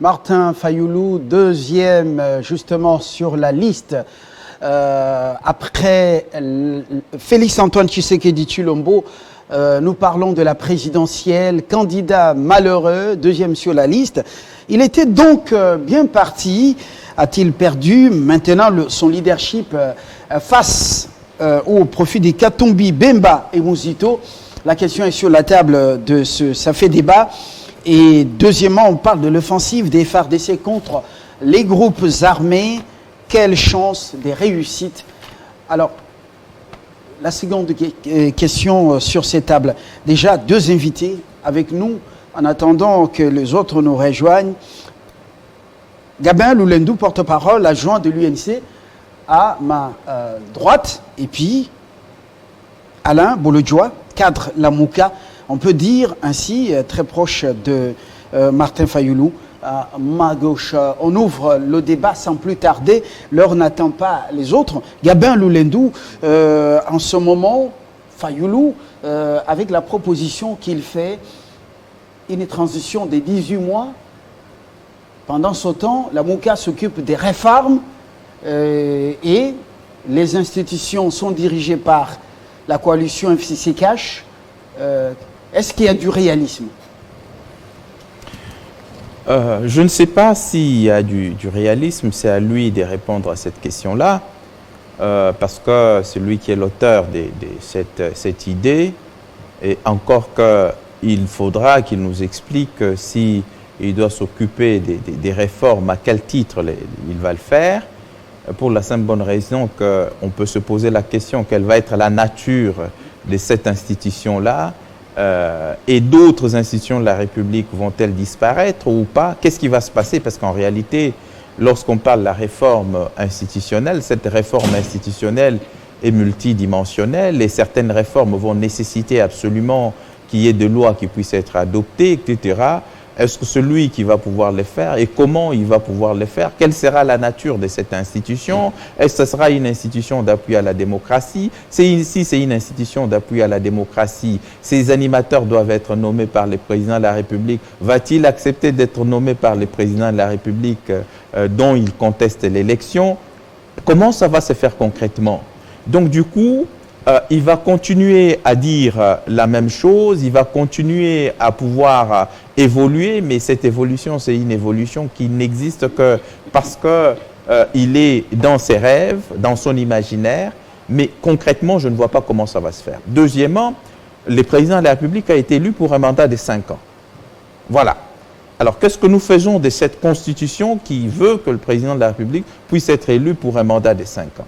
Martin Fayoulou, deuxième justement sur la liste. Après Félix-Antoine Tshisekedi Tshilombo, nous parlons de la présidentielle, candidat malheureux, deuxième sur la liste. Il était donc bien parti. A-t-il perdu maintenant son leadership face au profit des Katumbi, Bemba et Mouzito? La question est sur la table de ça fait débat. Et deuxièmement, on parle de l'offensive des FARDC contre les groupes armés. Quelle chance des réussites? Alors, la seconde question sur ces tables. Déjà, deux invités avec nous, en attendant que les autres nous rejoignent. Gabin Loulendou, porte-parole, adjoint de l'UNC, à ma droite. Et puis, Alain Bolodjoa, cadre Lamouka. On peut dire ainsi, très proche de Martin Fayoulou, à ma gauche. On ouvre le débat sans plus tarder. L'heure n'attend pas les autres. Gabin Loulendou, en ce moment, Fayoulou, avec la proposition qu'il fait, une transition de 18 mois. Pendant ce temps, la Mouka s'occupe des réformes et les institutions sont dirigées par la coalition FCC-Cash. Est-ce qu'il y a du réalisme? Je ne sais pas s'il y a du réalisme. C'est à lui de répondre à cette question-là, parce que c'est lui qui est l'auteur de cette idée. Et encore qu'il faudra qu'il nous explique si il doit s'occuper des réformes, à quel titre il va le faire, pour la simple bonne raison qu'on peut se poser la question quelle va être la nature de cette institution-là, et d'autres institutions de la République vont-elles disparaître ou pas? Qu'est-ce qui va se passer? Parce qu'en réalité, lorsqu'on parle de la réforme institutionnelle, cette réforme institutionnelle est multidimensionnelle et certaines réformes vont nécessiter absolument qu'il y ait des lois qui puissent être adoptées, etc. Est-ce que celui qui va pouvoir les faire et comment il va pouvoir les faire? Quelle sera la nature de cette institution? Est-ce que ce sera une institution d'appui à la démocratie? Si c'est une institution d'appui à la démocratie, ces animateurs doivent être nommés par le président de la République. Va-t-il accepter d'être nommé par le président de la République dont il conteste l'élection? Comment ça va se faire concrètement? Donc du coup, il va continuer à dire la même chose, il va continuer à pouvoir évoluer, mais cette évolution, c'est une évolution qui n'existe que parce qu'il est dans ses rêves, dans son imaginaire, mais concrètement, je ne vois pas comment ça va se faire. Deuxièmement, le président de la République a été élu pour un mandat de 5 ans. Voilà. Alors, qu'est-ce que nous faisons de cette constitution qui veut que le président de la République puisse être élu pour un mandat de 5 ans?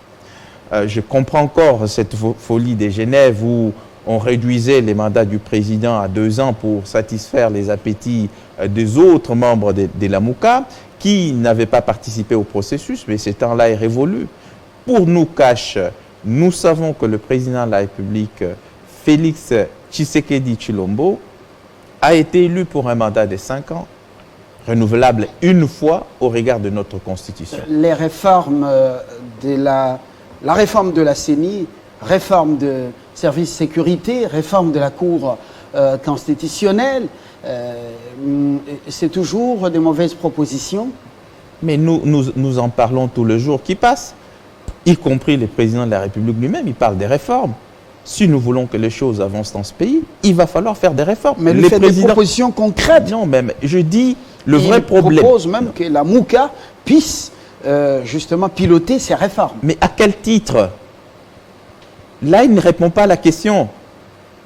Je comprends encore cette folie des Genève où on réduisait les mandats du président à 2 ans pour satisfaire les appétits des autres membres de la Mouka qui n'avaient pas participé au processus, mais ce temps-là est révolu. Pour nous, Cash, nous savons que le président de la République, Félix Tshisekedi Tshilombo, a été élu pour un mandat de 5 ans, renouvelable une fois au regard de notre Constitution. Les réformes la réforme de la CENI, réforme de service sécurité, réforme de la Cour constitutionnelle, c'est toujours des mauvaises propositions. Mais nous en parlons tous les jours qui passent, y compris le président de la République lui-même, il parle des réformes. Si nous voulons que les choses avancent dans ce pays, il va falloir faire des réformes. Mais il fait des propositions concrètes. Non, même, je dis, le vrai problème... Il propose même que la Mouka puisse justement piloter ces réformes. Mais à quel titre? Là, il ne répond pas à la question.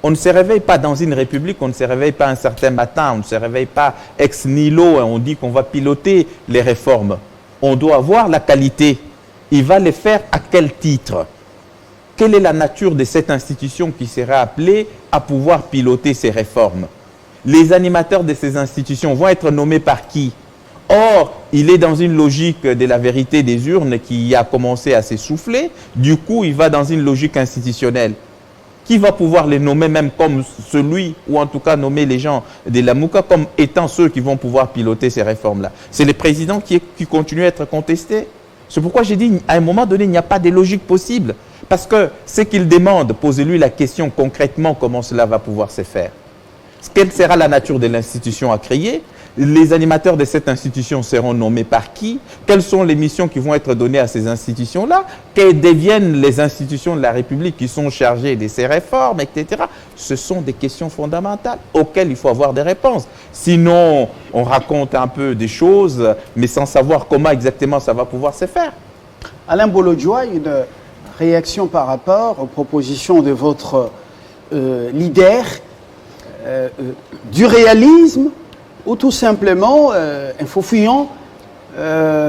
On ne se réveille pas dans une république, on ne se réveille pas un certain matin, on ne se réveille pas ex nihilo et on dit qu'on va piloter les réformes. On doit avoir la qualité. Il va les faire à quel titre? Quelle est la nature de cette institution qui sera appelée à pouvoir piloter ces réformes? Les animateurs de ces institutions vont être nommés par qui? Or, il est dans une logique de la vérité des urnes qui a commencé à s'essouffler. Du coup, il va dans une logique institutionnelle. Qui va pouvoir les nommer même comme celui, ou en tout cas nommer les gens de la Mouka comme étant ceux qui vont pouvoir piloter ces réformes-là? C'est le président qui continue à être contesté. C'est pourquoi j'ai dit, à un moment donné, il n'y a pas de logique possible. Parce que ce qu'il demande, posez-lui la question concrètement comment cela va pouvoir se faire. Quelle sera la nature de l'institution à créer? Les animateurs de cette institution seront nommés par qui? Quelles sont les missions qui vont être données à ces institutions-là? Quelles deviennent les institutions de la République qui sont chargées de ces réformes, etc. Ce sont des questions fondamentales auxquelles il faut avoir des réponses. Sinon, on raconte un peu des choses, mais sans savoir comment exactement ça va pouvoir se faire. Alain Bolodjoa, une réaction par rapport aux propositions de votre leader, du réalisme ou tout simplement un faux fuyant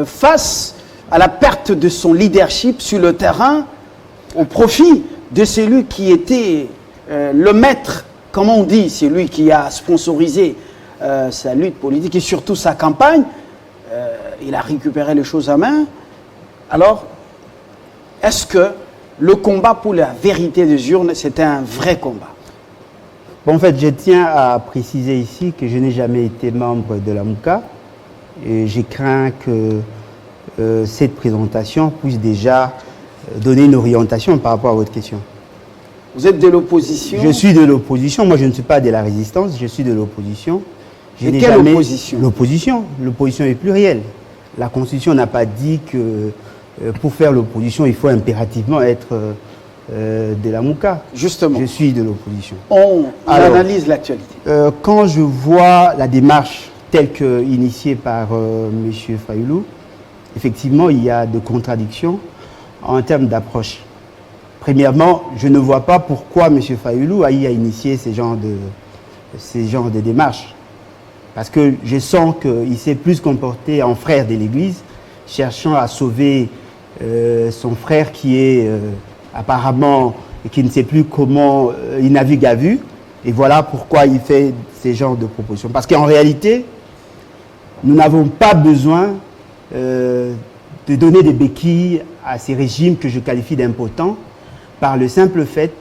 face à la perte de son leadership sur le terrain au profit de celui qui était le maître, comme on dit, celui qui a sponsorisé sa lutte politique et surtout sa campagne. Il a récupéré les choses à main. Alors, est-ce que le combat pour la vérité des urnes, c'était un vrai combat? Bon, en fait, je tiens à préciser ici que je n'ai jamais été membre de la MOUCA et j'ai craint que cette présentation puisse déjà donner une orientation par rapport à votre question. Vous êtes de l'opposition? Je suis de l'opposition. Moi, je ne suis pas de la résistance, je suis de l'opposition. Et quelle opposition? L'opposition. L'opposition est plurielle. La Constitution n'a pas dit que pour faire l'opposition, il faut impérativement être de la MOUCA. Justement. Je suis de l'opposition. On analyse l'actualité. Quand je vois la démarche telle qu'initiée par M. Fayoulou, effectivement, il y a de contradictions en termes d'approche. Premièrement, je ne vois pas pourquoi M. Fayoulou a initié ces genres de démarches. Parce que je sens qu'il s'est plus comporté en frère de l'Église, cherchant à sauver son frère qui est apparemment, qui ne sait plus comment il navigue à vue. Et voilà pourquoi il fait ces genres de propositions. Parce qu'en réalité, nous n'avons pas besoin de donner des béquilles à ces régimes que je qualifie d'impotents par le simple fait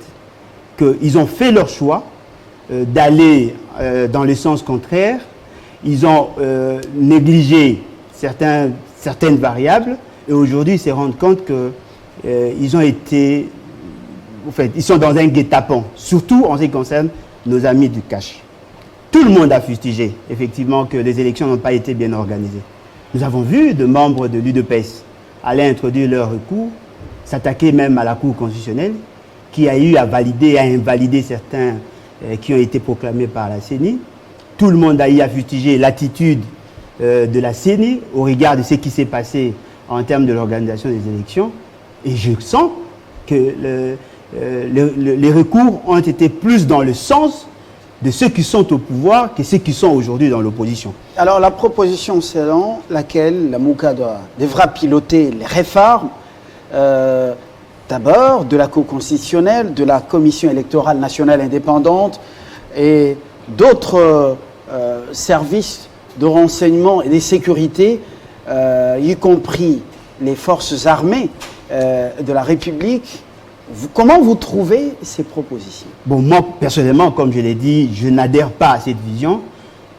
qu'ils ont fait leur choix d'aller dans le sens contraire. Ils ont négligé certaines variables et aujourd'hui ils se rendent compte qu'ils ont été, en fait, ils sont dans un guet-apens, surtout en ce qui concerne nos amis du cash. Tout le monde a fustigé, effectivement, que les élections n'ont pas été bien organisées. Nous avons vu de membres de l'UDPS aller introduire leur recours, s'attaquer même à la Cour constitutionnelle, qui a eu à valider et à invalider certains qui ont été proclamés par la CENI. Tout le monde a eu à fustiger l'attitude de la CENI au regard de ce qui s'est passé en termes de l'organisation des élections. Et je sens que les recours ont été plus dans le sens de ceux qui sont au pouvoir que ceux qui sont aujourd'hui dans l'opposition. Alors la proposition selon laquelle la MOUCA devra piloter les réformes, d'abord de la Cour constitutionnelle, de la Commission électorale nationale indépendante et d'autres services de renseignement et de sécurité, y compris les forces armées de la République. Comment vous trouvez ces propositions? Bon, moi, personnellement, comme je l'ai dit, je n'adhère pas à cette vision,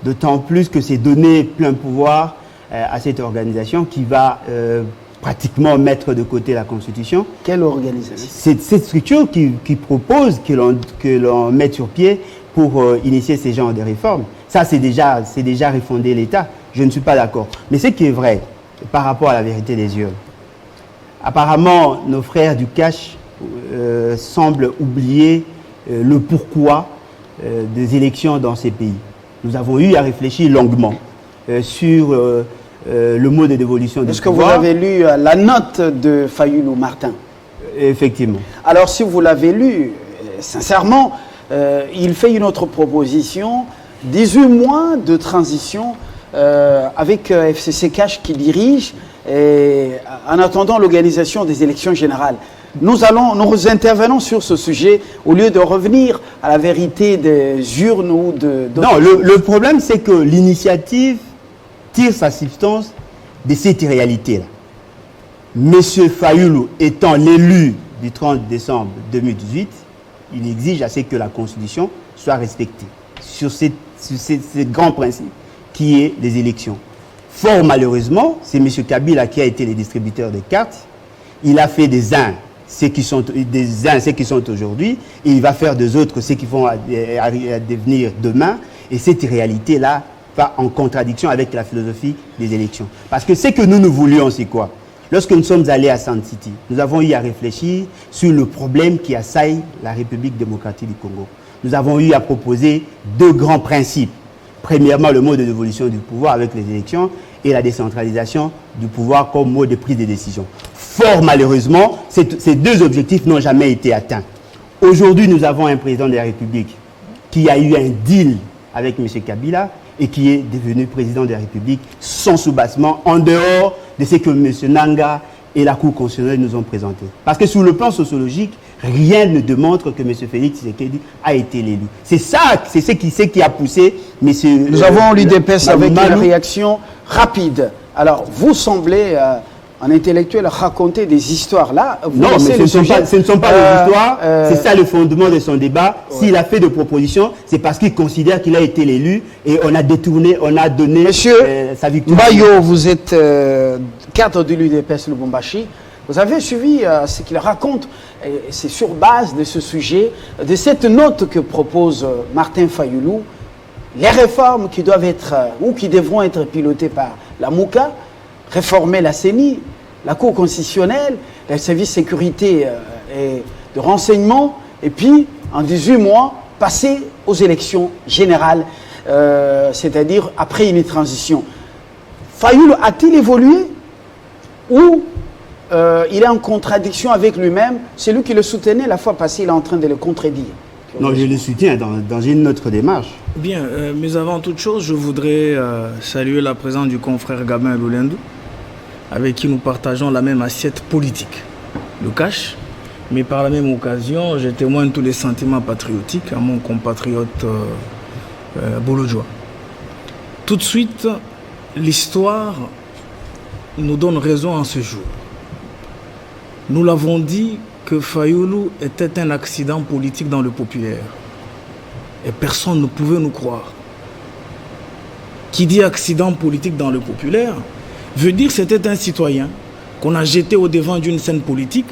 d'autant plus que c'est donner plein pouvoir à cette organisation qui va pratiquement mettre de côté la Constitution. Quelle organisation? C'est cette structure qui propose que l'on mette sur pied pour initier ces genres de réformes. Ça, c'est déjà refonder l'État. Je ne suis pas d'accord. Mais ce qui est vrai par rapport à la vérité des urnes, apparemment, nos frères du cash semblent oublier le pourquoi des élections dans ces pays. Nous avons eu à réfléchir longuement sur le mode d'évolution du pouvoir. Est-ce que vous avez lu la note de Fayoulou Martin? Effectivement. Alors, si vous l'avez lu, sincèrement, il fait une autre proposition, 18 mois de transition avec FCC Cash qui dirige et, en attendant l'organisation des élections générales. Nous intervenons sur ce sujet au lieu de revenir à la vérité des urnes ou de... Non, le problème c'est que l'initiative tire sa substance de cette réalité-là. Monsieur Fayoulou étant l'élu du 30 décembre 2018, il exige à ce que la Constitution soit respectée sur ce grand principe qui est les élections. Fort malheureusement, c'est M. Kabila qui a été le distributeur de cartes. Il a fait des uns ceux qui sont aujourd'hui, et il va faire des autres ceux qui vont devenir demain. Et cette réalité-là va en contradiction avec la philosophie des élections. Parce que ce que nous voulions, c'est quoi? Lorsque nous sommes allés à Sand City, nous avons eu à réfléchir sur le problème qui assaille la République démocratique du Congo. Nous avons eu à proposer 2 grands principes. Premièrement, le mode de l'évolution du pouvoir avec les élections et la décentralisation du pouvoir comme mode de prise de décision. Fort malheureusement, ces 2 objectifs n'ont jamais été atteints. Aujourd'hui, nous avons un président de la République qui a eu un deal avec M. Kabila et qui est devenu président de la République sans soubassement, en dehors de ce que M. Nanga et la Cour constitutionnelle nous ont présenté. Parce que sur le plan sociologique, rien ne démontre que M. Félix Tshisekedi a été l'élu. C'est ça, c'est ce qui a poussé M. Nous avons l'UDPS avec une réaction rapide. Alors, vous semblez, un intellectuel, raconter des histoires. Là, vous non, mais ce ne sont pas des histoires. C'est ça le fondement de son débat. Ouais. S'il a fait de propositions, c'est parce qu'il considère qu'il a été l'élu et on a détourné, on a donné sa victoire. Bayo, vous êtes cadre de l'UDPS Lubumbashi. Vous avez suivi ce qu'il raconte. C'est sur base de ce sujet, de cette note que propose Martin Fayulu, les réformes qui doivent être ou qui devront être pilotées par la MOUCA, réformer la CENI, la Cour constitutionnelle, les services de sécurité et de renseignement, et puis, en 18 mois, passer aux élections générales, c'est-à-dire après une transition. Fayulu a-t-il évolué ou il est en contradiction avec lui-même? C'est lui qui le soutenait la fois passée, il est en train de le contredire. Non, je le soutiens dans une autre démarche. Bien, mais avant toute chose, je voudrais saluer la présence du confrère Gabin Loulendu, avec qui nous partageons la même assiette politique, le cash. Mais par la même occasion, je témoigne tous les sentiments patriotiques à mon compatriote Bolodjoa. Tout de suite, l'histoire nous donne raison en ce jour. Nous l'avons dit que Fayulu était un accident politique dans le populaire. Et personne ne pouvait nous croire. Qui dit accident politique dans le populaire veut dire que c'était un citoyen qu'on a jeté au devant d'une scène politique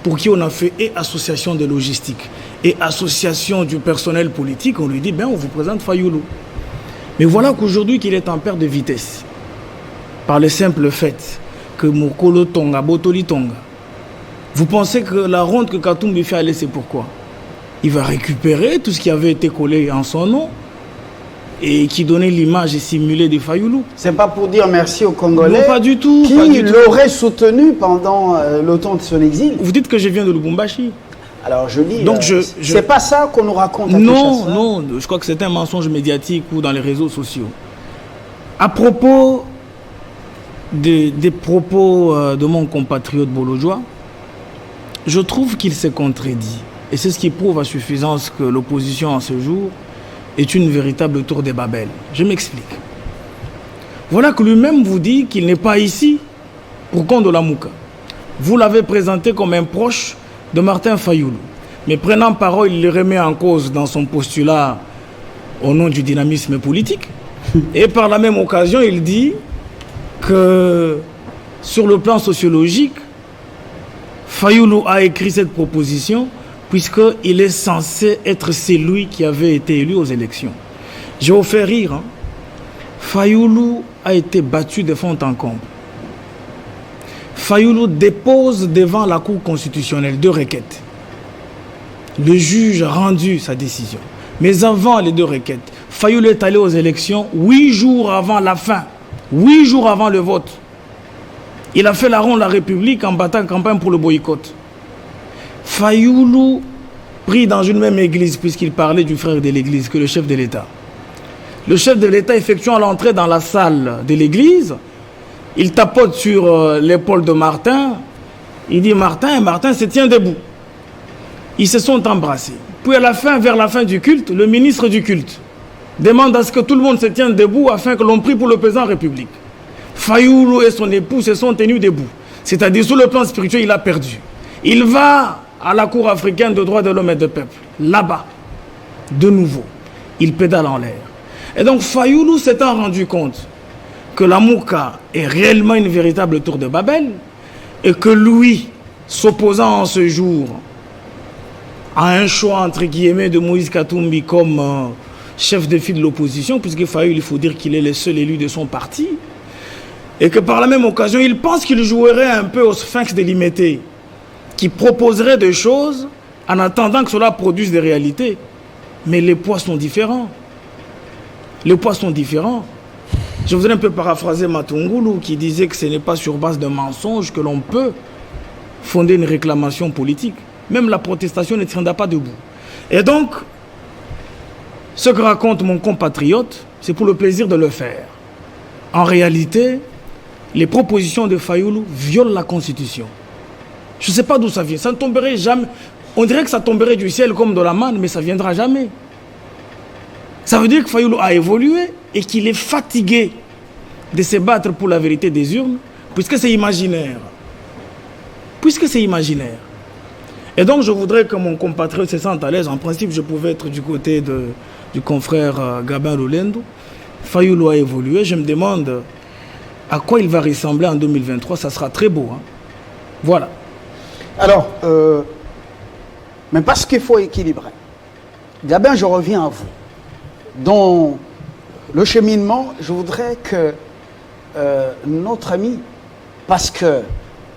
pour qui on a fait et association de logistique et association du personnel politique. On lui dit, ben on vous présente Fayulu. Mais voilà qu'aujourd'hui qu'il est en perte de vitesse. Par le simple fait que Mokolo Tonga, Botoli Tonga, vous pensez que la ronde que Katumbi fait aller, c'est pourquoi? Il va récupérer tout ce qui avait été collé en son nom et qui donnait l'image simulée de Fayulu. C'est pas pour dire merci aux Congolais. Non, pas du tout. Qui l'aurait soutenu pendant le temps de son exil. Vous dites que je viens de Lubumbashi. Alors je dis, donc c'est pas ça qu'on nous raconte à Non, non, je crois que c'est un mensonge médiatique ou dans les réseaux sociaux. À propos des propos de mon compatriote Bolodjoa, je trouve qu'il s'est contredit. Et c'est ce qui prouve à suffisance que l'opposition en ce jour est une véritable tour de Babel. Je m'explique. Voilà que lui-même vous dit qu'il n'est pas ici pour compte de la MOUCA. Vous l'avez présenté comme un proche de Martin Fayulu. Mais prenant parole, il le remet en cause dans son postulat au nom du dynamisme politique. Et par la même occasion, il dit que sur le plan sociologique, Fayulu a écrit cette proposition puisqu'il est censé être celui qui avait été élu aux élections. Je vais vous faire rire. Fayulu a été battu de fond en comble. Fayulu dépose devant la Cour constitutionnelle 2 requêtes. Le juge a rendu sa décision. Mais avant les 2 requêtes, Fayulu est allé aux élections 8 jours avant la fin, 8 jours avant le vote. Il a fait la ronde de la République en battant campagne pour le boycott. Fayulu pris dans une même église, puisqu'il parlait du frère de l'église, que le chef de l'État. Le chef de l'État effectuant l'entrée dans la salle de l'église, il tapote sur l'épaule de Martin. Il dit Martin, et Martin se tient debout. Ils se sont embrassés. Puis à la fin, vers la fin du culte, le ministre du culte demande à ce que tout le monde se tienne debout afin que l'on prie pour le président de la République. Fayulu et son époux se sont tenus debout. C'est-à-dire, sur le plan spirituel, il a perdu. Il va à la Cour africaine de droits de l'homme et du peuple. Là-bas, de nouveau, il pédale en l'air. Et donc, Fayulu s'étant rendu compte que la MOUCA est réellement une véritable tour de Babel et que lui, s'opposant en ce jour à un choix entre guillemets de Moïse Katumbi comme chef de file de l'opposition, puisqu'il faut dire qu'il est le seul élu de son parti, et que par la même occasion, il pense qu'il jouerait un peu au sphinx délimité, qui proposerait des choses en attendant que cela produise des réalités. Mais les poids sont différents. Les poids sont différents. Je voudrais un peu paraphraser Matungulu qui disait que ce n'est pas sur base de mensonges que l'on peut fonder une réclamation politique. Même la protestation ne tiendra pas debout. Et donc, ce que raconte mon compatriote, c'est pour le plaisir de le faire. En réalité, les propositions de Fayoulou violent la Constitution. Je ne sais pas d'où ça vient. Ça ne tomberait jamais. On dirait que ça tomberait du ciel comme de la manne, mais ça ne viendra jamais. Ça veut dire que Fayoulou a évolué et qu'il est fatigué de se battre pour la vérité des urnes, puisque c'est imaginaire. Puisque c'est imaginaire. Et donc je voudrais que mon compatriote se sente à l'aise. En principe, je pouvais être du côté du confrère Gabin Loulendu. Fayoulou a évolué. Je me demande à quoi il va ressembler en 2023. Ça sera très beau. Hein. Voilà. Alors, mais parce qu'il faut équilibrer. Gabin, je reviens à vous. Dans le cheminement, je voudrais que notre ami, parce que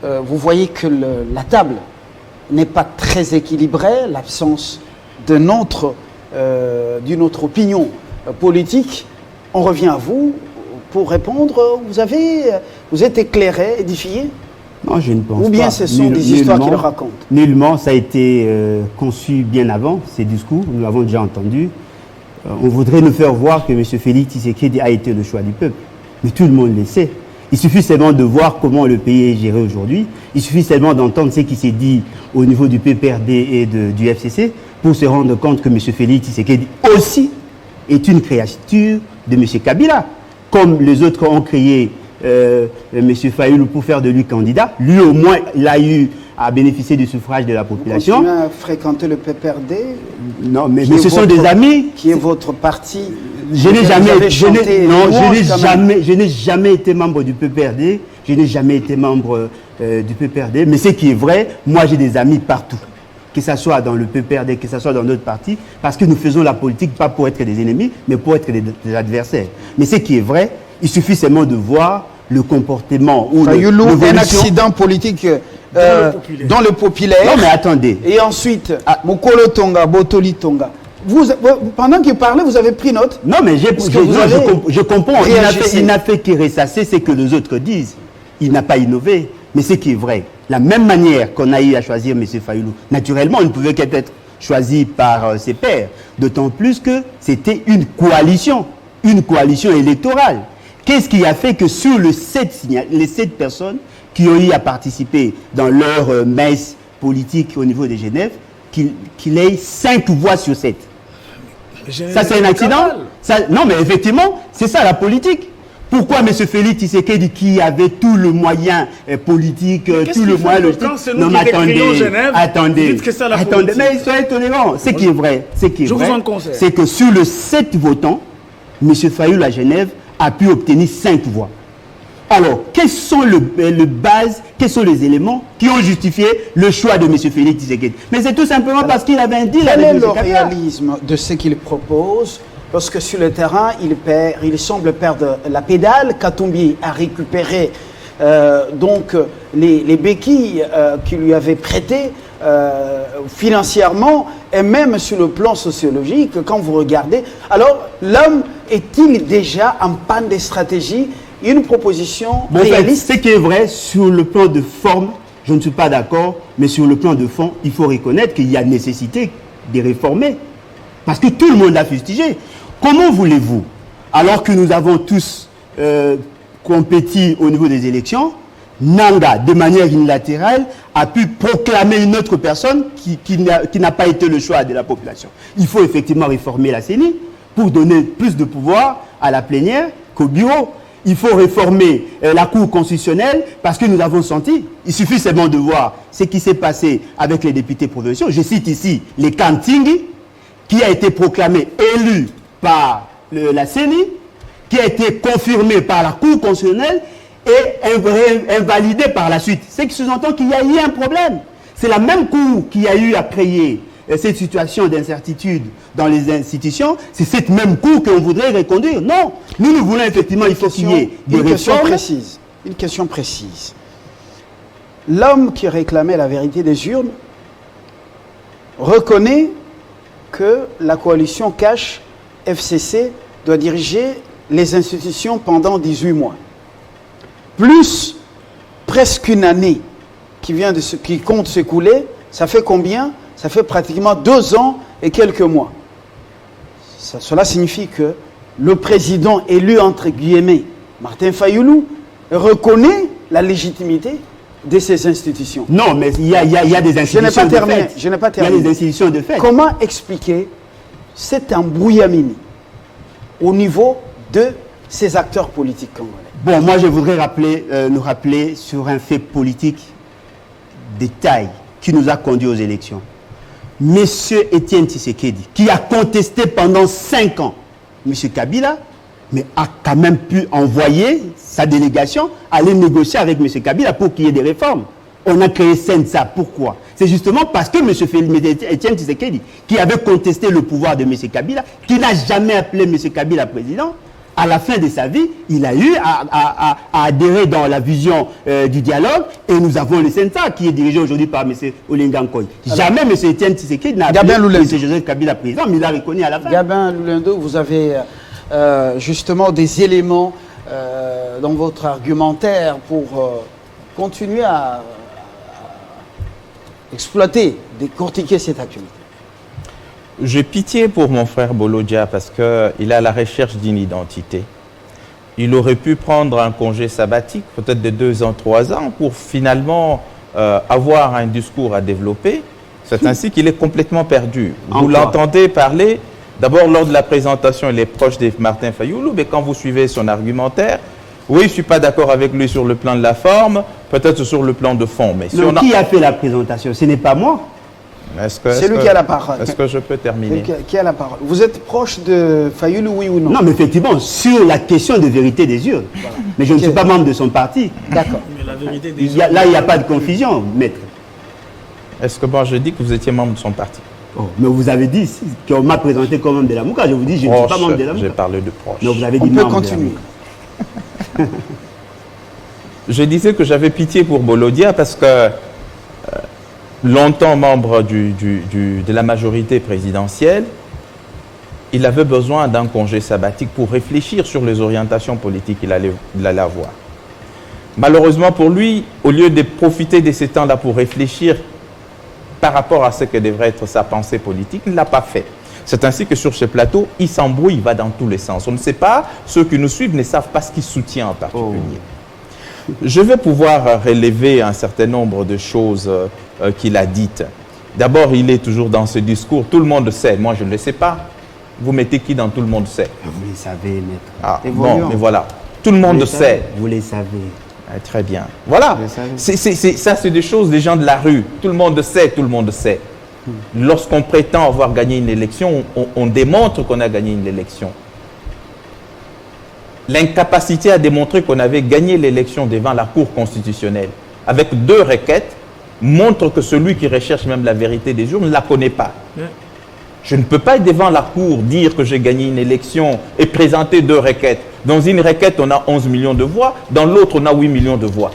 vous voyez que la table n'est pas très équilibrée, l'absence d'une autre opinion politique, on revient à vous pour répondre. Vous êtes éclairé, édifié? Non, je ne pense pas. Ou bien ce sont des histoires qu'il raconte? Nullement, ça a été conçu bien avant, ces discours, nous l'avons déjà entendu. On voudrait nous faire voir que M. Félix Tshisekedi a été le choix du peuple. Mais tout le monde le sait. Il suffit seulement de voir comment le pays est géré aujourd'hui. Il suffit seulement d'entendre ce qui s'est dit au niveau du PPRD et du FCC pour se rendre compte que M. Félix Tshisekedi aussi est une créature de M. Kabila. Comme les autres ont créé M. Fayoulou pour faire de lui candidat, lui au moins il a eu à bénéficier du suffrage de la population. Vous continuez à fréquenter le PPRD? Non, mais ce sont des amis. Qui est votre parti? Je n'ai jamais été membre du PPRD. Je n'ai jamais été membre du PPRD. Mais ce qui est vrai, moi j'ai des amis partout. Que ce soit dans le PPRD, que ce soit dans d'autres partis, parce que nous faisons la politique pas pour être des ennemis, mais pour être des adversaires. Mais ce qui est vrai, il suffit seulement de voir le comportement ou un accident politique dans le populaire. Non, mais attendez. Et ensuite, Mokolo Tonga, Botoli Tonga. Pendant qu'il parlait, vous avez pris note? Non, mais je comprends. Il n'a fait que ressasser ce que les autres disent. Il n'a pas innové. Mais ce qui est vrai, la même manière qu'on a eu à choisir M. Fayoulou, naturellement, il ne pouvait qu'être choisi par ses pairs. D'autant plus que c'était une coalition électorale. Qu'est-ce qui a fait que sur les 7 personnes qui ont eu à participer dans leur messe politique au niveau de Genève, qu'il ait 5 voix sur 7? Ça, c'est un accident? Non, mais effectivement, c'est ça la politique. Pourquoi M. Félix Tshisekedi, qui avait tout le moyen politique, tout le moyen logique... Non, mais attendez, mais soyez tolérants. Ce qui est vrai, c'est que sur les 7 votants, M. Fayoulou à Genève a pu obtenir 5 voix. Alors, quels sont quels sont les éléments qui ont justifié le choix de M. Félix Tshisekedi? Mais c'est tout simplement parce qu'il avait un deal avec M. Kabila. Quel est le réalisme de ce qu'il propose? Parce que sur le terrain, il semble perdre la pédale. Katumbi a récupéré les béquilles qu'il lui avait prêtées financièrement et même sur le plan sociologique, quand vous regardez. Alors, l'homme est-il déjà en panne de stratégie? Une proposition réaliste? Ce qui est vrai, sur le plan de forme, je ne suis pas d'accord, mais sur le plan de fond, il faut reconnaître qu'il y a nécessité de réformer. Parce que tout le monde l'a fustigé. Comment voulez-vous, alors que nous avons tous compétit au niveau des élections, Nanga, de manière unilatérale, a pu proclamer une autre personne qui n'a pas été le choix de la population? Il faut effectivement réformer la CENI pour donner plus de pouvoir à la plénière qu'au bureau. Il faut réformer la Cour constitutionnelle parce que nous avons senti, il suffit seulement de voir ce qui s'est passé avec les députés provinciaux. Je cite ici les Kantingi, qui a été proclamé élu par la CENI, qui a été confirmé par la Cour constitutionnelle et invalidé par la suite. Ce qui sous-entend qu'il y a eu un problème. C'est la même Cour qui a eu à créer cette situation d'incertitude dans les institutions, c'est cette même cour qu'on voudrait reconduire. Non, nous voulons effectivement, il faut qu'il y ait des réformes. Une question précise. L'homme qui réclamait la vérité des urnes reconnaît que la coalition Cash FCC doit diriger les institutions pendant 18 mois. Plus presque une année qui compte s'écouler, ça fait combien? Ça fait pratiquement 2 ans et quelques mois. Cela signifie que le président élu, entre guillemets, Martin Fayoulou, reconnaît la légitimité de ces institutions. Non, mais il y a des institutions de fait. Je n'ai pas terminé. Il y a des institutions de fait. Comment expliquer cet embrouillamini au niveau de ces acteurs politiques congolais? Bon, moi je voudrais nous rappeler sur un fait politique de taille qui nous a conduits aux élections. Monsieur Étienne Tshisekedi, qui a contesté pendant 5 ans Monsieur Kabila, mais a quand même pu envoyer sa délégation aller négocier avec Monsieur Kabila pour qu'il y ait des réformes. On a créé Sensa. Pourquoi? C'est justement parce que Monsieur Étienne Tshisekedi, qui avait contesté le pouvoir de Monsieur Kabila, qui n'a jamais appelé Monsieur Kabila président, à la fin de sa vie, il a eu à adhérer dans la vision du dialogue, et nous avons le Sensa qui est dirigé aujourd'hui par M. Olinga Nkoy. Jamais M. Étienne Tshisekedi n'a appelé M. Joseph Kabila président, mais il l'a reconnu à la fin. Gabin Lulendo, vous avez justement des éléments dans votre argumentaire pour continuer à exploiter, décortiquer cette actualité. J'ai pitié pour mon frère Bolodia parce qu'il est à la recherche d'une identité. Il aurait pu prendre un congé sabbatique, peut-être de 2 ans, 3 ans, pour finalement avoir un discours à développer. C'est ainsi qu'il est complètement perdu. Vous l'entendez parler, d'abord lors de la présentation, il est proche de Martin Fayoulou, mais quand vous suivez son argumentaire, oui, je ne suis pas d'accord avec lui sur le plan de la forme, peut-être sur le plan de fond. Mais si qui a fait la présentation? Ce n'est pas moi. C'est lui qui a la parole. Est-ce que je peux terminer? Qui a la parole. Vous êtes proche de Fayoulou, oui ou non? Non, mais effectivement, sur la question de vérité des urnes. Voilà. Mais je ne suis pas membre de son parti. D'accord. Mais la vérité des urnes... Là, il n'y a pas de confusion, maître. Est-ce que moi, je dis que vous étiez membre de son parti? Oh, mais vous avez dit qu'on m'a présenté comme membre de la Mouka. Je vous dis, je ne suis pas membre de la Mouka. J'ai parlé de proche. Donc, vous avez dit on peut continuer. Je disais que j'avais pitié pour Bolodia parce que longtemps membre de la majorité présidentielle, il avait besoin d'un congé sabbatique pour réfléchir sur les orientations politiques qu'il allait avoir. Malheureusement pour lui, au lieu de profiter de ces temps-là pour réfléchir par rapport à ce que devrait être sa pensée politique, il ne l'a pas fait. C'est ainsi que sur ce plateau, il s'embrouille, il va dans tous les sens. On ne sait pas, ceux qui nous suivent ne savent pas ce qu'il soutient en particulier. Je vais pouvoir relever un certain nombre de choses qu'il a dites. D'abord, il est toujours dans ce discours, tout le monde sait, moi je ne le sais pas. Vous mettez qui dans tout le monde sait? Vous les savez, maître. Ah, bon, mais voilà, tout le monde sait. Vous les savez. Ah, très bien. Voilà, ça c'est des choses des gens de la rue. Tout le monde sait, tout le monde sait. Lorsqu'on prétend avoir gagné une élection, on démontre qu'on a gagné une élection. L'incapacité à démontrer qu'on avait gagné l'élection devant la Cour constitutionnelle, avec 2 requêtes, montre que celui qui recherche même la vérité des urnes ne la connaît pas. Je ne peux pas être devant la Cour, dire que j'ai gagné une élection et présenter 2 requêtes. Dans une requête, on a 11 millions de voix, dans l'autre, on a 8 millions de voix.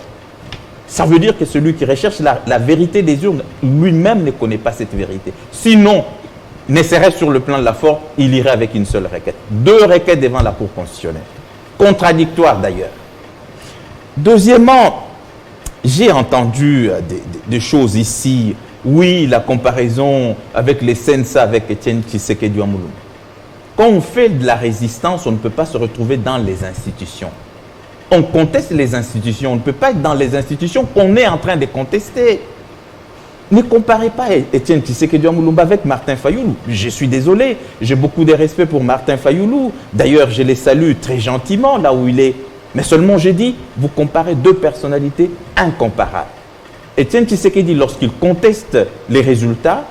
Ça veut dire que celui qui recherche la vérité des urnes, lui-même ne connaît pas cette vérité. Sinon, ne serait sur le plan de la forme, il irait avec une seule requête. 2 requêtes devant la Cour constitutionnelle. Contradictoire d'ailleurs. Deuxièmement, j'ai entendu des choses ici. Oui, la comparaison avec les Sensa, avec Étienne Tshisekedi Amouloum. Quand on fait de la résistance, on ne peut pas se retrouver dans les institutions. On conteste les institutions. On ne peut pas être dans les institutions qu'on est en train de contester. Ne comparez pas Étienne Tshisekedi Amouloumba avec Martin Fayoulou. Je suis désolé, j'ai beaucoup de respect pour Martin Fayoulou. D'ailleurs, je les salue très gentiment là où il est. Mais seulement, j'ai dit, vous comparez 2 personnalités incomparables. Étienne Tshisekedi, lorsqu'il conteste les résultats,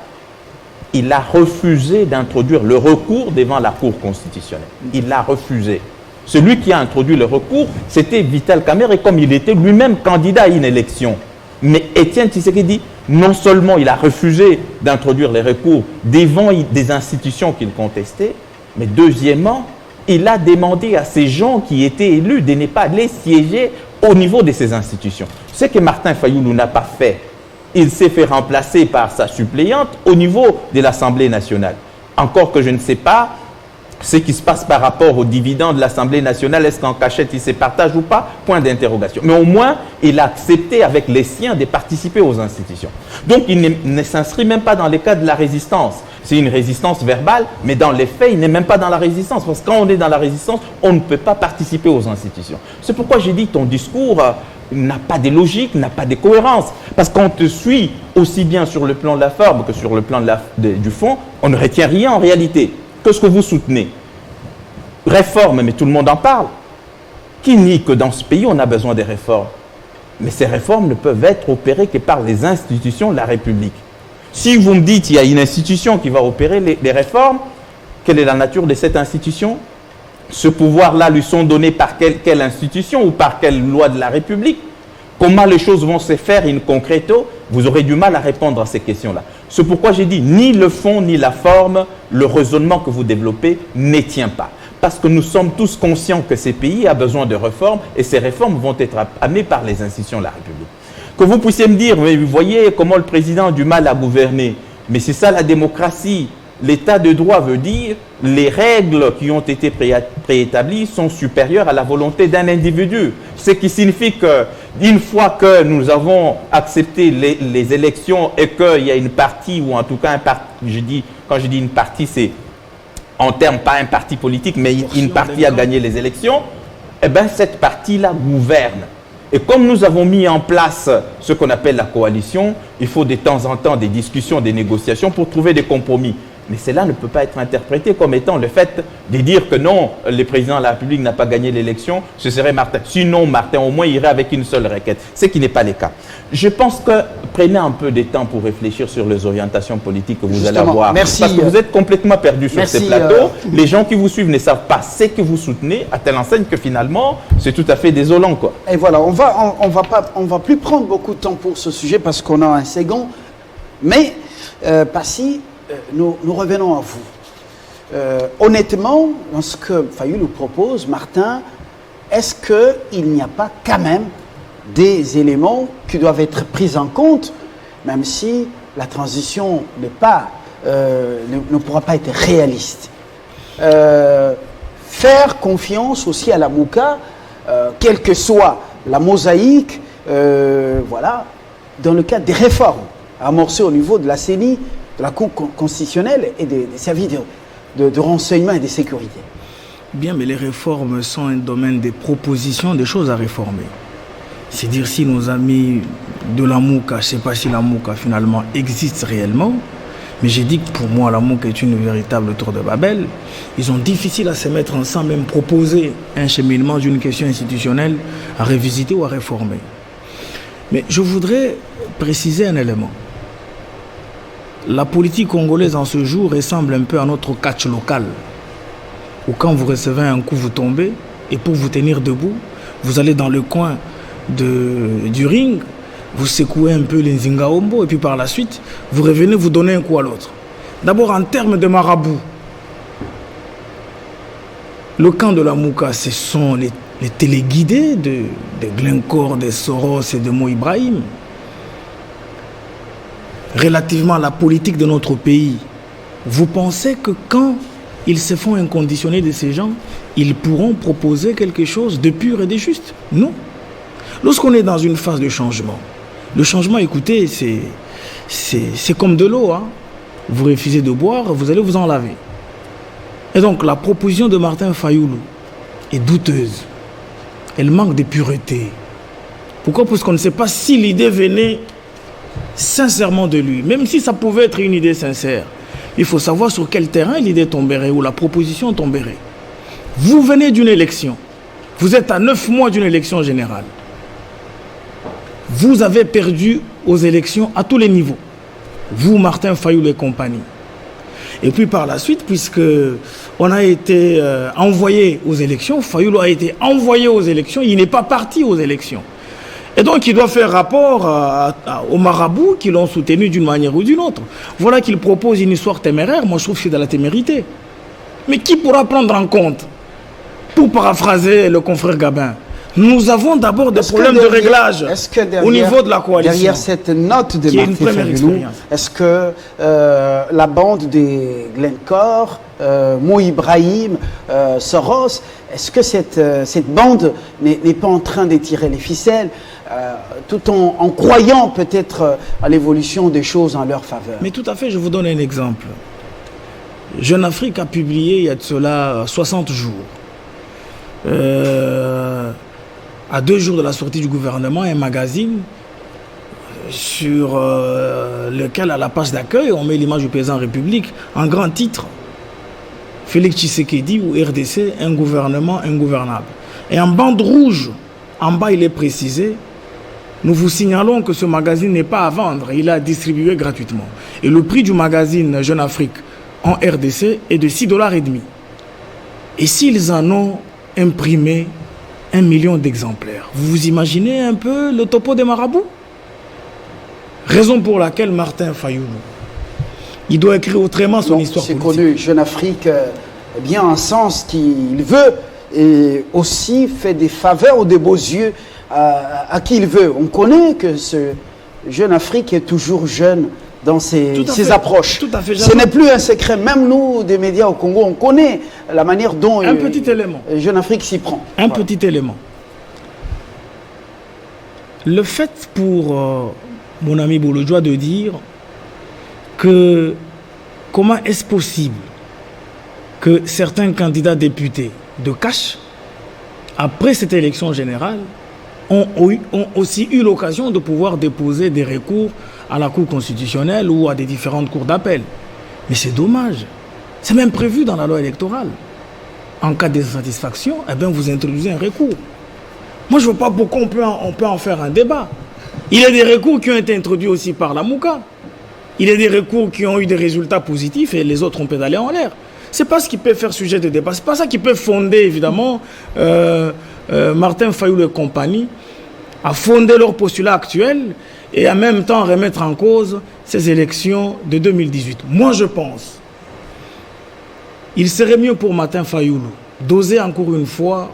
il a refusé d'introduire le recours devant la Cour constitutionnelle. Il l'a refusé. Celui qui a introduit le recours, c'était Vital Kamerhe, et comme il était lui-même candidat à une élection. Mais Étienne Tshisekedi Non seulement il a refusé d'introduire les recours devant des institutions qu'il contestait, mais deuxièmement, il a demandé à ces gens qui étaient élus de ne pas les siéger au niveau de ces institutions. Ce que Martin Fayulu n'a pas fait, il s'est fait remplacer par sa suppléante au niveau de l'Assemblée nationale. Encore que je ne sais pas ce qui se passe par rapport aux dividendes de l'Assemblée nationale, est-ce qu'en cachette il se partage ou pas? Point d'interrogation. Mais au moins, il a accepté avec les siens de participer aux institutions. Donc il ne s'inscrit même pas dans le cadre de la résistance. C'est une résistance verbale, mais dans les faits, il n'est même pas dans la résistance. Parce que quand on est dans la résistance, on ne peut pas participer aux institutions. C'est pourquoi j'ai dit ton discours n'a pas de logique, n'a pas de cohérence. Parce qu'on te suit aussi bien sur le plan de la forme que sur le plan du fond, on ne retient rien en réalité. Qu'est-ce que vous soutenez? Réforme, mais tout le monde en parle. Qui nie que dans ce pays, on a besoin des réformes? Mais ces réformes ne peuvent être opérées que par les institutions de la République. Si vous me dites qu'il y a une institution qui va opérer les réformes, quelle est la nature de cette institution? Ce pouvoir-là lui sont donnés par quelle institution ou par quelle loi de la République? Comment les choses vont se faire in concreto? Vous aurez du mal à répondre à ces questions-là. C'est pourquoi j'ai dit, ni le fond ni la forme, le raisonnement que vous développez ne tient pas. Parce que nous sommes tous conscients que ce pays a besoin de réformes et ces réformes vont être amenées par les institutions de la République. Que vous puissiez me dire, mais vous voyez comment le président a du mal à gouverner. Mais c'est ça la démocratie. L'état de droit veut dire les règles qui ont été préétablies sont supérieures à la volonté d'un individu. Ce qui signifie qu'une fois que nous avons accepté les élections et qu'il y a une partie, ou en tout cas un parti, quand je dis une partie, c'est en termes pas un parti politique, mais une partie a gagné les élections, eh bien cette partie-là gouverne. Et comme nous avons mis en place ce qu'on appelle la coalition, il faut de temps en temps des discussions, des négociations pour trouver des compromis. Mais cela ne peut pas être interprété comme étant le fait de dire que non, le président de la République n'a pas gagné l'élection, ce serait Martin. Sinon, Martin au moins irait avec une seule requête, ce qui n'est pas le cas. Je pense que prenez un peu de temps pour réfléchir sur les orientations politiques que vous allez avoir. Merci, parce que vous êtes complètement perdu sur ces plateaux. Les gens qui vous suivent ne savent pas ce que vous soutenez, à telle enseigne que finalement, c'est tout à fait désolant, quoi. Et voilà, on va plus prendre beaucoup de temps pour ce sujet parce qu'on a un second. Mais, Passy, nous revenons à vous. Honnêtement, dans ce que Fayulu nous propose, Martin, est-ce qu'il n'y a pas quand même des éléments qui doivent être pris en compte, même si la transition ne pourra pas être réaliste? Faire confiance aussi à la Mouka, quelle que soit la mosaïque, voilà, dans le cadre des réformes amorcées au niveau de la CENI, de la Cour constitutionnelle et des services de renseignement et de sécurité. Bien, mais les réformes sont un domaine des propositions, des choses à réformer. C'est dire si nos amis de la Mouka, je ne sais pas si la Mouka finalement existe réellement, mais j'ai dit que pour moi la Mouka est une véritable tour de Babel. Ils ont difficile à se mettre ensemble, même proposer un cheminement d'une question institutionnelle à révisiter ou à réformer. Mais je voudrais préciser un élément. La politique congolaise en ce jour ressemble un peu à notre catch local, où quand vous recevez un coup, vous tombez, et pour vous tenir debout, vous allez dans le coin du ring, vous secouez un peu les Nzingaombo, et puis par la suite, vous revenez, vous donnez un coup à l'autre. D'abord, en termes de marabout, le camp de la Mouka, ce sont les téléguidés de Glencore, de Soros et de Mo Ibrahim. Relativement à la politique de notre pays, vous pensez que quand ils se font inconditionner de ces gens, ils pourront proposer quelque chose de pur et de juste? Non. Lorsqu'on est dans une phase de changement, le changement, écoutez, c'est comme de l'eau. Hein. Vous refusez de boire, vous allez vous en laver. Et donc, la proposition de Martin Fayulu est douteuse. Elle manque de pureté. Pourquoi? Parce qu'on ne sait pas si l'idée venait sincèrement de lui, même si ça pouvait être une idée sincère. Il faut savoir sur quel terrain l'idée tomberait ou la proposition tomberait. Vous venez d'une élection. Vous êtes à 9 mois d'une élection générale. Vous avez perdu aux élections à tous les niveaux. Vous, Martin Fayulu et compagnie. Et puis par la suite, puisque on a été envoyé aux élections, Fayulu a été envoyé aux élections, il n'est pas parti aux élections. Et donc, il doit faire rapport aux marabouts qui l'ont soutenu d'une manière ou d'une autre. Voilà qu'il propose une histoire téméraire. Moi, je trouve que c'est de la témérité. Mais qui pourra prendre en compte, pour paraphraser le confrère Gabin, nous avons d'abord des problèmes de réglage au niveau de la coalition. Derrière cette note de Martin Fayulu, est-ce que la bande des Glencore, Mo Ibrahim, Soros, est-ce que cette bande n'est pas en train d'étirer les ficelles tout en croyant peut-être à l'évolution des choses en leur faveur? Mais tout à fait, je vous donne un exemple. Jeune Afrique a publié il y a de cela 60 jours. À 2 jours de la sortie du gouvernement, un magazine sur lequel, à la page d'accueil, on met l'image du président de la République en grand titre. Félix Tshisekedi ou RDC, un gouvernement ingouvernable. Et en bande rouge, en bas, il est précisé, nous vous signalons que ce magazine n'est pas à vendre, il est distribué gratuitement. Et le prix du magazine Jeune Afrique en RDC est de $6,50. Et s'ils en ont imprimé 1 million d'exemplaires, vous imaginez un peu le topo des marabouts? Raison pour laquelle Martin Fayulu, il doit écrire autrement son histoire politique. C'est connu, Jeune Afrique, bien en sens qu'il veut, et aussi fait des faveurs ou des beaux yeux à qui il veut. On connaît que ce Jeune Afrique est toujours jeune dans ses approches. Tout à fait. Ce n'est plus un secret. Même nous, des médias au Congo, on connaît la manière dont Jeune Afrique s'y prend. Petit élément. Le fait pour mon ami Bouloudjoa de dire que comment est-ce possible que certains candidats députés de cash, après cette élection générale, ont aussi eu l'occasion de pouvoir déposer des recours à la Cour constitutionnelle ou à des différentes cours d'appel. Mais c'est dommage. C'est même prévu dans la loi électorale. En cas d'insatisfaction, eh bien, vous introduisez un recours. Moi, je ne vois pas pourquoi on peut en faire un débat. Il y a des recours qui ont été introduits aussi par la Mouka. Il y a des recours qui ont eu des résultats positifs et les autres ont pédalé en l'air. Ce n'est pas ce qui peut faire sujet de débat. Ce n'est pas ça qui peut fonder, évidemment, Martin Fayulu et compagnie à fonder leur postulat actuel et en même temps remettre en cause ces élections de 2018. Moi, je pense il serait mieux pour Martin Fayulu d'oser encore une fois,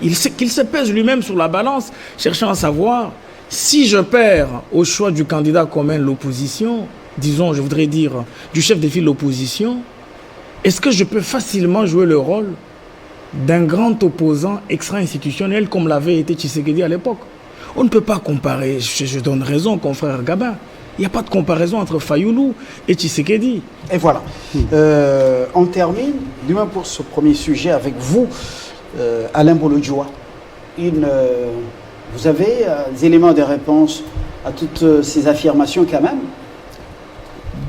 qu'il se pèse lui-même sur la balance, cherchant à savoir si je perds au choix du candidat commun de l'opposition, disons, je voudrais dire, du chef de file de l'opposition, est-ce que je peux facilement jouer le rôle d'un grand opposant extra-institutionnel comme l'avait été Tshisekedi à l'époque? On ne peut pas comparer, je donne raison, confrère Gabin. Il n'y a pas de comparaison entre Fayulu et Tshisekedi. Et voilà. On termine, du moins pour ce premier sujet, avec vous, Alain Bouloudjoa. Vous avez des éléments de réponse à toutes ces affirmations quand même?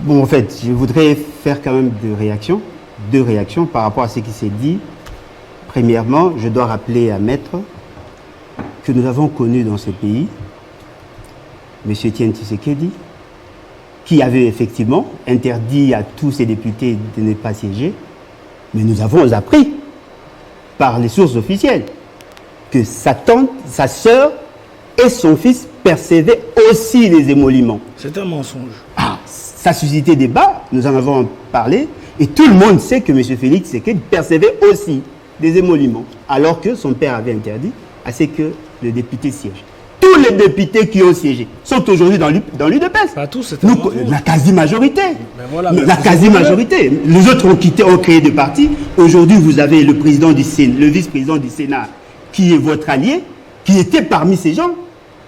Bon, en fait, je voudrais faire quand même deux réactions par rapport à ce qui s'est dit. Premièrement, je dois rappeler à Maître que nous avons connu dans ce pays M. Etienne Tshisekedi, qui avait effectivement interdit à tous ses députés de ne pas siéger, mais nous avons appris par les sources officielles que sa tante, sa sœur et son fils percevaient aussi les émoluments. C'est un mensonge. Ça a suscité débat, nous en avons parlé, et tout le monde sait que M. Félix Tshisekedi percevait aussi des émoluments, alors que son père avait interdit à ce que le député siège. Tous les députés qui ont siégé sont aujourd'hui dans l'UDPS. Pas tous, c'est la quasi-majorité. Voilà, la quasi-majorité. Les autres ont créé des partis. Aujourd'hui, vous avez le président du Sénat, le vice-président du Sénat, qui est votre allié, qui était parmi ces gens.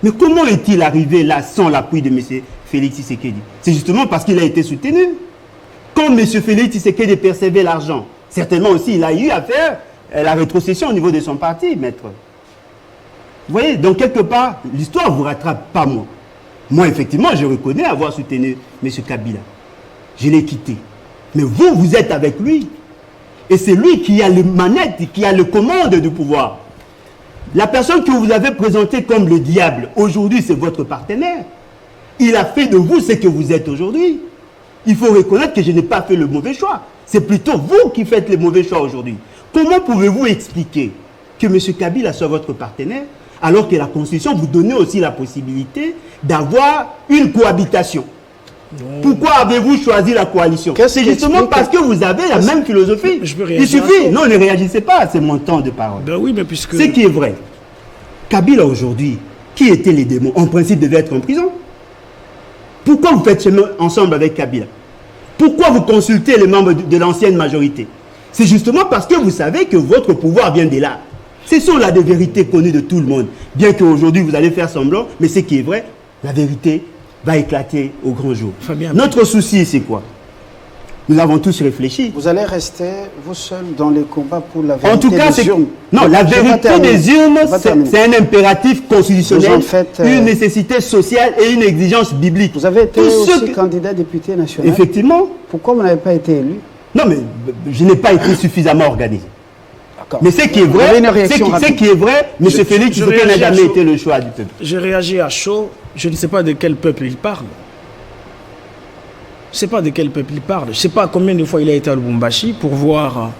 Mais comment est-il arrivé là sans l'appui de M. Félix Tshisekedi? C'est justement parce qu'il a été soutenu. Quand M. Félix Tshisekedi percevait l'argent, certainement aussi il a eu à faire la rétrocession au niveau de son parti, maître. Vous voyez, donc quelque part, l'histoire ne vous rattrape pas moi. Moi, effectivement, je reconnais avoir soutenu M. Kabila. Je l'ai quitté. Mais vous, vous êtes avec lui. Et c'est lui qui a les manettes, qui a le commande du pouvoir. La personne que vous avez présentée comme le diable, aujourd'hui, c'est votre partenaire. Il a fait de vous ce que vous êtes aujourd'hui. Il faut reconnaître que je n'ai pas fait le mauvais choix. C'est plutôt vous qui faites les mauvais choix aujourd'hui. Comment pouvez-vous expliquer que M. Kabila soit votre partenaire Alors que la Constitution vous donne aussi la possibilité d'avoir une cohabitation. Pourquoi avez-vous choisi la coalition? C'est justement parce que vous avez la même philosophie. Il suffit. Non, ne réagissez pas, c'est mon temps de parole. Ben oui, mais puisque... Ce qui est vrai, Kabila aujourd'hui, qui étaient les démons, en principe devaient être en prison. Pourquoi vous faites chemin ensemble avec Kabila? Pourquoi vous consultez les membres de l'ancienne majorité? C'est justement parce que vous savez que votre pouvoir vient de là. Ce sont là des vérités connues de tout le monde. Bien qu'aujourd'hui vous allez faire semblant, mais ce qui est vrai, la vérité va éclater au grand jour. Fabien, notre souci, c'est quoi? Nous avons tous réfléchi. Vous allez rester, vous seul, dans les combats pour la vérité en tout cas, des urnes. Non, la vérité des urnes, c'est un impératif constitutionnel, une nécessité sociale et une exigence biblique. Vous avez été aussi candidat député national. Effectivement. Pourquoi vous n'avez pas été élu? Non, mais je n'ai pas été suffisamment organisé. Mais ce qui est vrai, M. Félix Tshisekedi n'a jamais été le choix du peuple. J'ai réagi à chaud. Je ne sais pas de quel peuple il parle. Je ne sais pas de quel peuple il parle. Je ne sais pas combien de fois il a été à Lubumbashi pour voir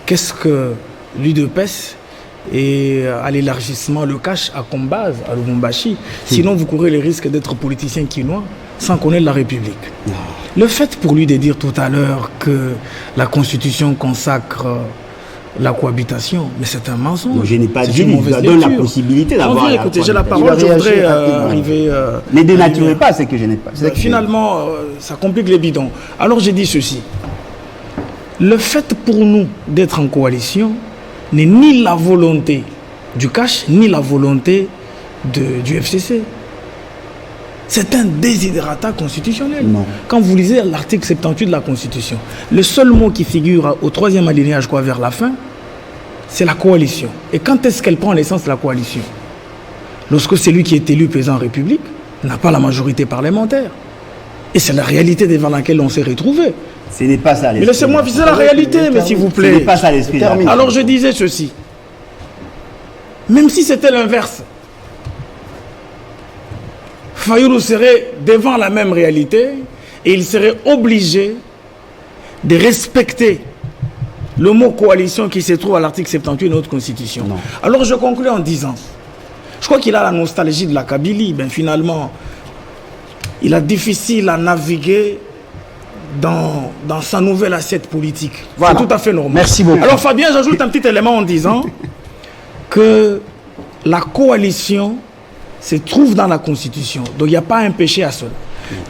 qu'est-ce que l'UDPS et à l'élargissement, le cash a comme base à Lubumbashi. Sinon, vous courez le risque d'être politicien quinois sans connaître la République. Non. Le fait pour lui de dire tout à l'heure que la Constitution consacre la cohabitation, mais c'est un mensonge. Non, je n'ai pas dit, il donne la possibilité d'avoir. Écoutez, j'ai la parole, je voudrais arriver. Ne dénaturez pas ce que je n'ai pas. Finalement, ça complique les bidons. Alors j'ai dit ceci. Le fait pour nous d'être en coalition n'est ni la volonté du cash, ni la volonté du FCC. C'est un desiderata constitutionnel. Non. Quand vous lisez l'article 78 de la Constitution, le seul mot qui figure au 3e alinéa, je crois, vers la fin, c'est la coalition. Et quand est-ce qu'elle prend l'essence de la coalition? Lorsque celui qui est élu président de la République n'a pas la majorité parlementaire. Et c'est la réalité devant laquelle on s'est retrouvé. Ce n'est pas ça l'esprit. Mais laissez-moi viser la réalité, mais s'il vous plaît. Ce n'est pas ça l'esprit. Alors je disais ceci. Même si c'était l'inverse, Fayulu serait devant la même réalité et il serait obligé de respecter le mot coalition qui se trouve à l'article 78 de notre Constitution. Non. Alors je conclue en disant, je crois qu'il a la nostalgie de la Kabylie, ben finalement, il a difficile à naviguer dans sa nouvelle assiette politique. Voilà. C'est tout à fait normal. Merci beaucoup. Alors Fabien, j'ajoute un petit élément en disant que la coalition se trouve dans la Constitution. Donc il n'y a pas un péché à cela.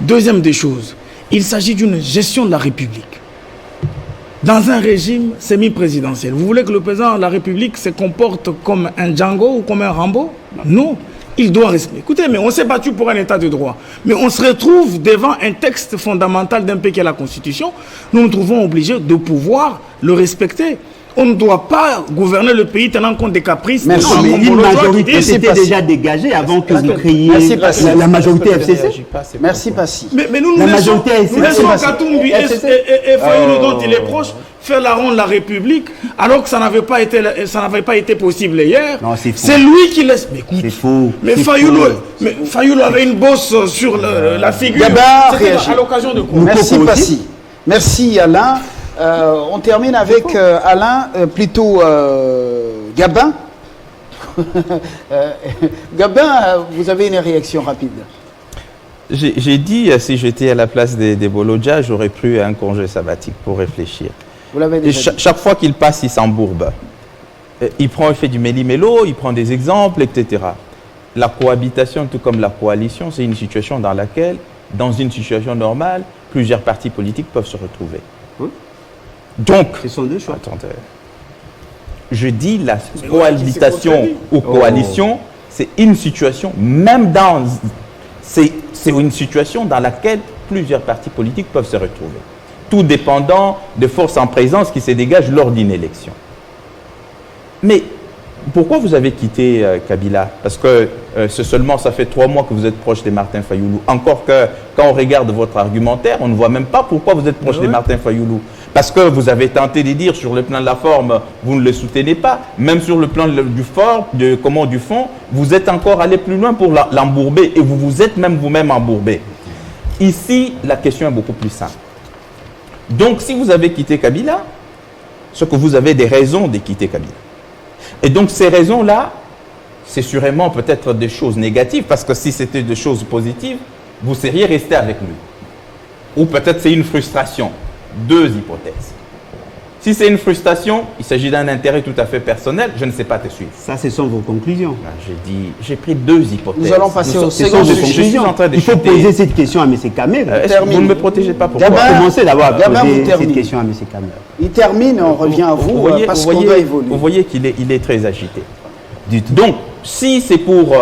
Deuxième des choses, il s'agit d'une gestion de la République. Dans un régime semi-présidentiel. Vous voulez que le président de la République se comporte comme un Django ou comme un Rambo? Non. Il doit respecter. Écoutez, mais on s'est battu pour un état de droit. Mais on se retrouve devant un texte fondamental d'un pays qui est la Constitution. Nous nous trouvons obligés de pouvoir le respecter. On ne doit pas gouverner le pays tenant compte des caprices. Mais une majorité s'était déjà dégagée avant que vous créiez la majorité FCC. Merci, Passy. Mais nous laissons Katumbi et Fayulu, dont il est proche, faire la ronde de la République, alors que ça n'avait pas été possible hier. C'est lui qui laisse. Mais écoute, c'est faux. Mais Fayulu avait une bosse sur la figure. À l'occasion de quoi? Merci, Passy. Merci, Alain. On termine avec Alain, plutôt Gabin. Gabin, vous avez une réaction rapide. J'ai dit, si j'étais à la place des Bolodja, j'aurais pris un congé sabbatique pour réfléchir. Vous l'avez déjà dit. Chaque fois qu'il passe, il s'embourbe. Il fait du méli-mélo, il prend des exemples, etc. La cohabitation, tout comme la coalition, c'est une situation dans laquelle, dans une situation normale, plusieurs partis politiques peuvent se retrouver. Oui. Donc, ce sont deux choix. Attendez. Je dis la cohabitation ou coalition, c'est une situation, même dans... C'est une situation dans laquelle plusieurs partis politiques peuvent se retrouver. Tout dépendant de forces en présence qui se dégagent lors d'une élection. Mais pourquoi vous avez quitté Kabila? Parce que ça fait 3 mois que vous êtes proche de Martin Fayulu. Encore que, quand on regarde votre argumentaire, on ne voit même pas pourquoi vous êtes proche de Martin Fayulu. Parce que vous avez tenté de dire sur le plan de la forme, vous ne le soutenez pas. Même sur le plan du fond, vous êtes encore allé plus loin pour l'embourber. Et vous vous êtes même vous-même embourbé. Ici, la question est beaucoup plus simple. Donc, si vous avez quitté Kabila, c'est que vous avez des raisons de quitter Kabila. Et donc ces raisons-là, c'est sûrement peut-être des choses négatives, parce que si c'était des choses positives, vous seriez resté avec lui. Ou peut-être c'est une frustration. Deux hypothèses. Si c'est une frustration, il s'agit d'un intérêt tout à fait personnel, je ne sais pas te suivre. Ça, ce sont vos conclusions. J'ai pris deux hypothèses. Nous allons passer au second sujet. sujet. Je suis en train de Il faut chuter. poser cette question à M. Kamer. Vous ne me protégez pas, pourquoi? On va commencer d'abord à Gabin, poser vous terminez. cette question à M. Kamer. Il termine, on revient à vous, parce qu'on doit évoluer. Vous voyez qu'il est, il est très agité. Donc, si c'est pour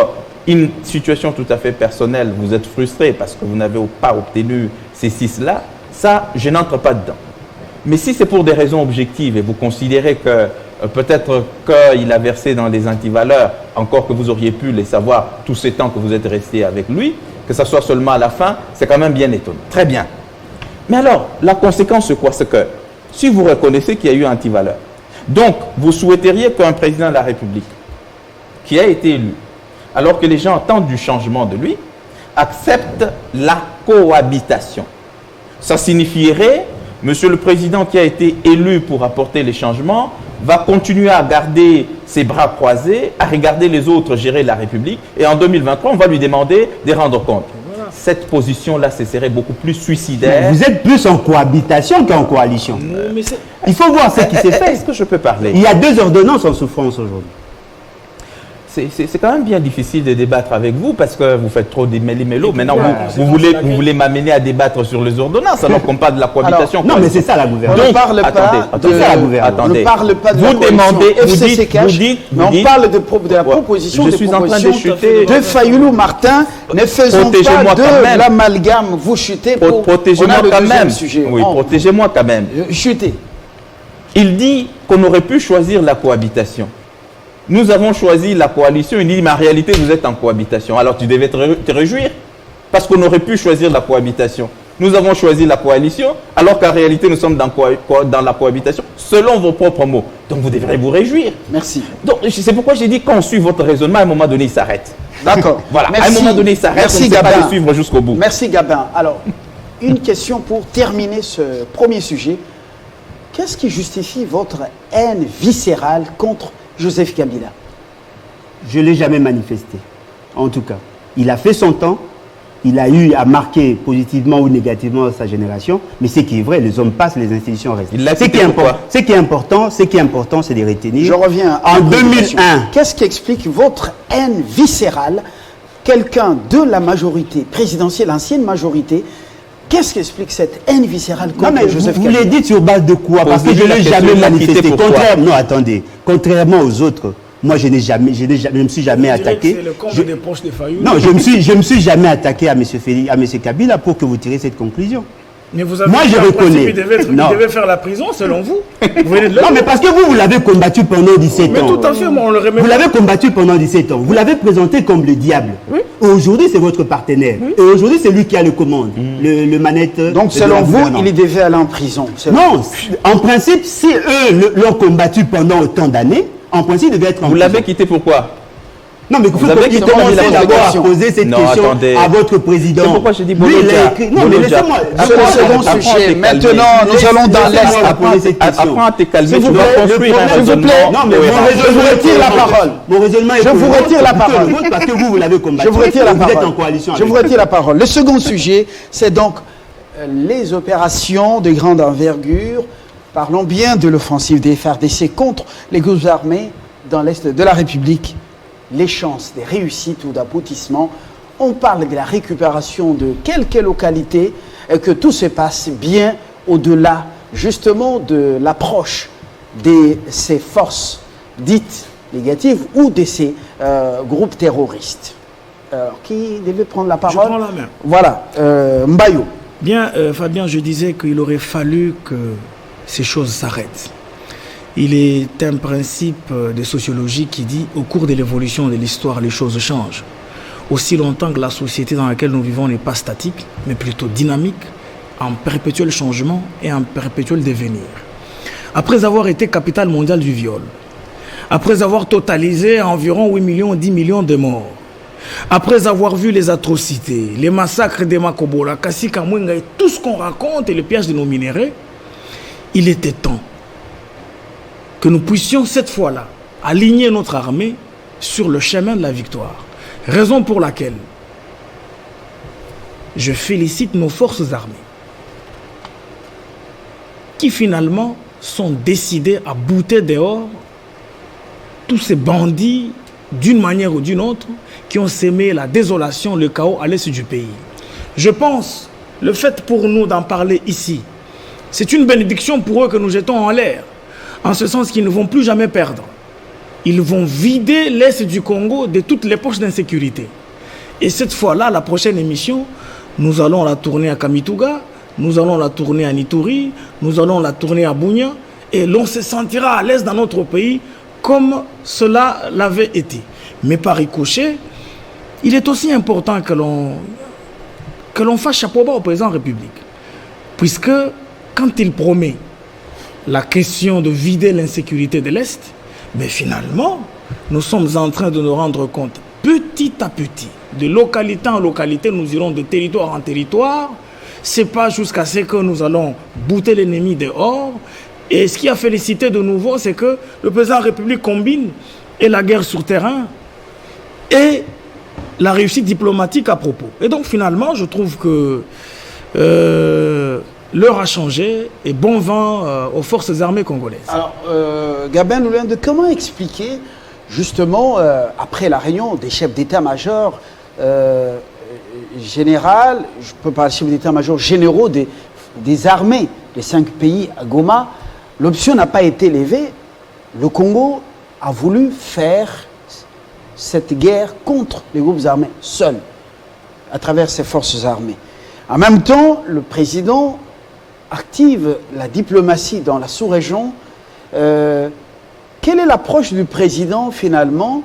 une situation tout à fait personnelle, vous êtes frustré parce que vous n'avez pas obtenu ces 6-là, ça, je n'entre pas dedans. Mais si c'est pour des raisons objectives et vous considérez que peut-être qu'il a versé dans les antivaleurs, encore que vous auriez pu les savoir tous ces temps que vous êtes resté avec lui, que ça soit seulement à la fin, c'est quand même bien étonnant. Très bien. Mais alors, la conséquence, c'est quoi? C'est que si vous reconnaissez qu'il y a eu antivaleur, donc vous souhaiteriez qu'un président de la République qui a été élu, alors que les gens attendent du changement de lui, accepte la cohabitation. Ça signifierait, Monsieur le Président qui a été élu pour apporter les changements, va continuer à garder ses bras croisés, à regarder les autres gérer la République, et en 2023, on va lui demander de rendre compte. Voilà. Cette position-là, ce serait beaucoup plus suicidaire. Vous êtes plus en cohabitation qu'en coalition. Il faut voir ce qui s'est fait. Est-ce que je peux parler? Il y a 2 ordonnances en souffrance aujourd'hui. C'est quand même bien difficile de débattre avec vous parce que vous faites trop des méli-mélo. Maintenant, vous voulez m'amener à débattre sur les ordonnances alors qu'on parle de la cohabitation. Alors, non, mais c'est ça la gouvernance. On ne parle pas de la coalition FCC-Cash, mais on parle de la proposition de Fayoulou Martin. Ne faisons pas de l'amalgame. Vous chutez pour... Protégez-moi quand même. Oui, protégez-moi quand même. Chutez. Il dit qu'on aurait pu choisir la cohabitation. Nous avons choisi la coalition. Il dit, mais en réalité, vous êtes en cohabitation. Alors, tu devais te réjouir parce qu'on aurait pu choisir la cohabitation. Nous avons choisi la coalition alors qu'en réalité, nous sommes dans la cohabitation selon vos propres mots. Donc, vous devrez vous réjouir. Merci. Donc, c'est pourquoi j'ai dit qu'on suit votre raisonnement, à un moment donné, il s'arrête. D'accord. Voilà. Merci. À un moment donné, il s'arrête. Merci, on ne sait pas le suivre jusqu'au bout. Merci, Gabin. Alors, une question pour terminer ce premier sujet. Qu'est-ce qui justifie votre haine viscérale contre Joseph Kabila? Je ne l'ai jamais manifesté, en tout cas. Il a fait son temps, il a eu à marquer positivement ou négativement sa génération, mais ce qui est vrai, les hommes passent, les institutions restent. Ce qui est important, c'est de retenir. Je reviens en 2001. Qu'est-ce qui explique votre haine viscérale? Quelqu'un de la majorité présidentielle, l'ancienne majorité, qu'est-ce qui explique cette haine viscérale contre Joseph Kabila? Vous l'avez dit sur base de quoi? Parce que je ne l'ai jamais manifesté. Non, attendez. Contrairement aux autres, moi je ne me suis jamais attaqué. C'est le comble des proches de Fayoulou. Non, je me suis jamais attaqué à M. Kabila pour que vous tirez cette conclusion. Mais vous avez moi, je reconnais. Il devait faire la prison, selon vous. Non, mais parce que vous l'avez combattu pendant 17 ans. Mais tout à fait, moi, on le remet. Vous l'avez combattu pendant 17 ans. Vous l'avez présenté comme le diable. Oui. Aujourd'hui, c'est votre partenaire. Oui. Et aujourd'hui, c'est lui qui a le commande, le manette. Donc, selon vous, il devait aller en prison. Non, en principe, si eux l'ont combattu pendant autant d'années, en principe, il devait être en prison. Vous l'avez quitté pourquoi? Non, mais vous avez commencé d'abord à poser cette question à votre président. C'est pourquoi j'ai dit Bologna. Non, mais laissez-moi. C'est le second sujet. Maintenant, nous allons dans l'Est. Apprends à te calmer. Tu vas construire un raisonnement. Non, mais je vous retire la parole. Mon raisonnement est je vous retire la parole. Parce que vous l'avez combattu. Je vous retire la parole. Vous êtes en coalition. Je vous retire la parole. Le second sujet, c'est donc les opérations de grande envergure. Parlons bien de l'offensive des FARDC contre les groupes armés dans l'Est de la République. Les chances des réussites ou d'aboutissement. On parle de la récupération de quelques localités et que tout se passe bien au-delà justement de l'approche de ces forces dites négatives ou de ces groupes terroristes. Qui devait prendre la parole? Je prends la main. Voilà, Mbayo. Bien, Fabien, je disais qu'il aurait fallu que ces choses s'arrêtent. Il est un principe de sociologie qui dit au cours de l'évolution de l'histoire, les choses changent. Aussi longtemps que la société dans laquelle nous vivons n'est pas statique, mais plutôt dynamique, en perpétuel changement et en perpétuel devenir. Après avoir été capitale mondiale du viol, après avoir totalisé environ 8 millions, 10 millions de morts, après avoir vu les atrocités, les massacres de Makobola, Kassika Mwenga et tout ce qu'on raconte et le piège de nos minéraux, il était temps que nous puissions cette fois-là aligner notre armée sur le chemin de la victoire. Raison pour laquelle je félicite nos forces armées qui finalement sont décidées à bouter dehors tous ces bandits d'une manière ou d'une autre qui ont sémé la désolation, le chaos à l'est du pays. Je pense, le fait pour nous d'en parler ici, c'est une bénédiction pour eux que nous jetons en l'air, en ce sens qu'ils ne vont plus jamais perdre. Ils vont vider l'est du Congo de toutes les poches d'insécurité. Et cette fois-là, la prochaine émission, nous allons la tourner à Kamituga, nous allons la tourner à Nituri, nous allons la tourner à Bunia, et l'on se sentira à l'aise dans notre pays comme cela l'avait été. Mais par ricochet, il est aussi important que l'on fasse chapeau bas au président de la République. Puisque quand il promet la question de vider l'insécurité de l'Est, mais finalement, nous sommes en train de nous rendre compte, petit à petit, de localité en localité, nous irons de territoire en territoire. Ce n'est pas jusqu'à ce que nous allons bouter l'ennemi dehors. Et ce qui a félicité de nouveau, c'est que le président de la République combine et la guerre sur terrain et la réussite diplomatique à propos. Et donc finalement, je trouve que l'heure a changé et bon vent aux forces armées congolaises. Alors, Gabin Loulendu, comment expliquer justement, après la réunion des chefs d'état-major général, je peux parler chefs d'état-major généraux des armées des 5 pays à Goma, l'option n'a pas été levée. Le Congo a voulu faire cette guerre contre les groupes armés seul, à travers ses forces armées. En même temps, le président active la diplomatie dans la sous-région. Quelle est l'approche du président finalement?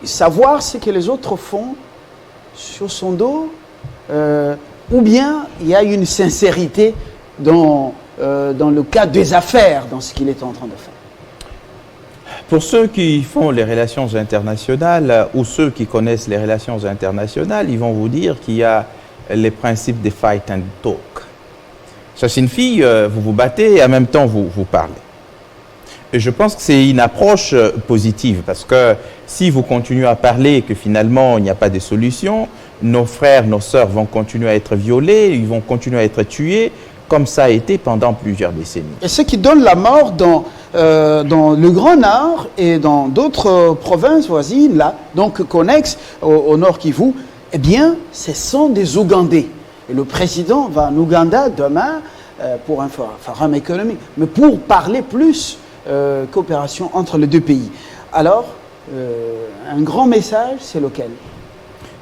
Savoir ce que les autres font sur son dos, ou bien il y a une sincérité dans le cadre des affaires, dans ce qu'il est en train de faire. Pour ceux qui font les relations internationales ou ceux qui connaissent les relations internationales, ils vont vous dire qu'il y a les principes de fight and talk. Ça signifie vous vous battez et en même temps vous parlez. Et je pense que c'est une approche positive parce que si vous continuez à parler et que finalement il n'y a pas de solution, nos frères, nos sœurs vont continuer à être violés, ils vont continuer à être tués, comme ça a été pendant plusieurs décennies. Et ce qui donne la mort dans le Grand Nord et dans d'autres provinces voisines, là, donc connexes au Nord Kivu, eh bien, ce sont des Ougandais. Et le président va en Ouganda demain pour un forum économique, mais pour parler plus coopération entre les deux pays. Alors, un grand message, c'est lequel?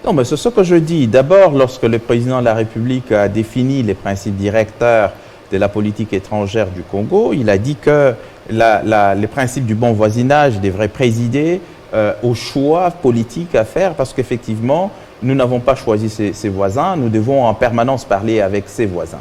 Non, mais c'est ce que je dis. D'abord, lorsque le président de la République a défini les principes directeurs de la politique étrangère du Congo, il a dit que les principes du bon voisinage devraient présider au choix politique à faire parce qu'effectivement, nous n'avons pas choisi ses voisins, nous devons en permanence parler avec ses voisins.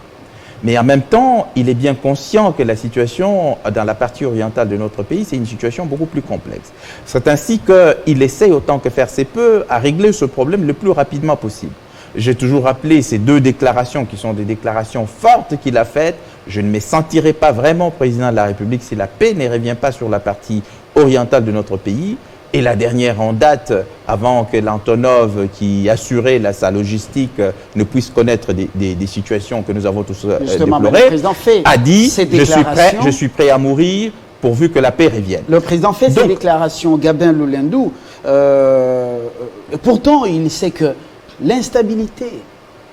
Mais en même temps, il est bien conscient que la situation dans la partie orientale de notre pays, c'est une situation beaucoup plus complexe. C'est ainsi qu'il essaie autant que faire se peut à régler ce problème le plus rapidement possible. J'ai toujours rappelé ces 2 déclarations qui sont des déclarations fortes qu'il a faites. Je ne me sentirai pas vraiment président de la République si la paix ne revient pas sur la partie orientale de notre pays. Et la dernière en date, avant que l'Antonov, qui assurait sa logistique, ne puisse connaître des situations que nous avons tous déplorées, a dit « Je suis prêt à mourir pourvu que la paix revienne ». Le président fait ces déclarations, Gabin Loulendu. Pourtant, il sait que l'instabilité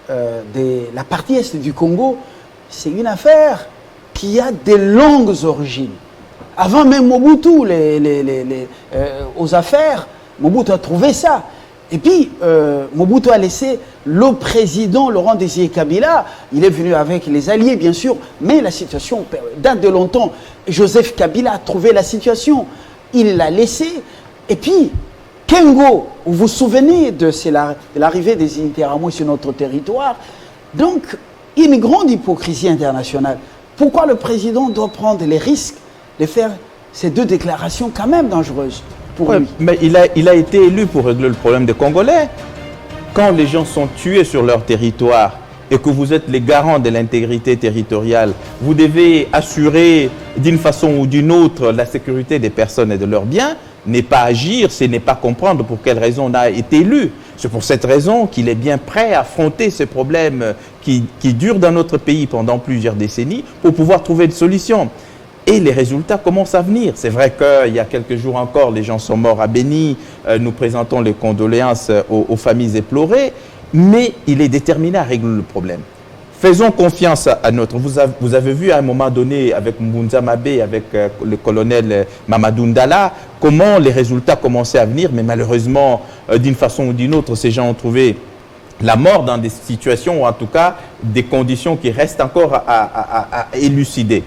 de la partie est du Congo, c'est une affaire qui a de longues origines. Avant même Mobutu, aux affaires, Mobutu a trouvé ça. Et puis, Mobutu a laissé le président Laurent Désiré Kabila. Il est venu avec les alliés, bien sûr, mais la situation date de longtemps. Joseph Kabila a trouvé la situation. Il l'a laissé. Et puis, Kengo, vous vous souvenez de l'arrivée des Interahamwe sur notre territoire. Donc, une grande hypocrisie internationale. Pourquoi le président doit prendre les risques de faire ces 2 déclarations quand même dangereuses pour lui? Mais il a été élu pour régler le problème des Congolais. Quand les gens sont tués sur leur territoire, et que vous êtes les garants de l'intégrité territoriale, vous devez assurer d'une façon ou d'une autre la sécurité des personnes et de leurs biens. N'est pas agir, ce n'est pas comprendre pour quelle raison on a été élu. C'est pour cette raison qu'il est bien prêt à affronter ces problèmes qui durent dans notre pays pendant plusieurs décennies pour pouvoir trouver une solution. Et les résultats commencent à venir. C'est vrai qu'il y a quelques jours encore, les gens sont morts à Béni. Nous présentons les condoléances aux familles éplorées, mais il est déterminé à régler le problème. Faisons confiance à notre... Vous avez vu à un moment donné avec Mbunza Mabé, avec le colonel Mamadou Ndala, comment les résultats commençaient à venir, mais malheureusement, d'une façon ou d'une autre, ces gens ont trouvé la mort dans des situations, ou en tout cas des conditions qui restent encore à élucider.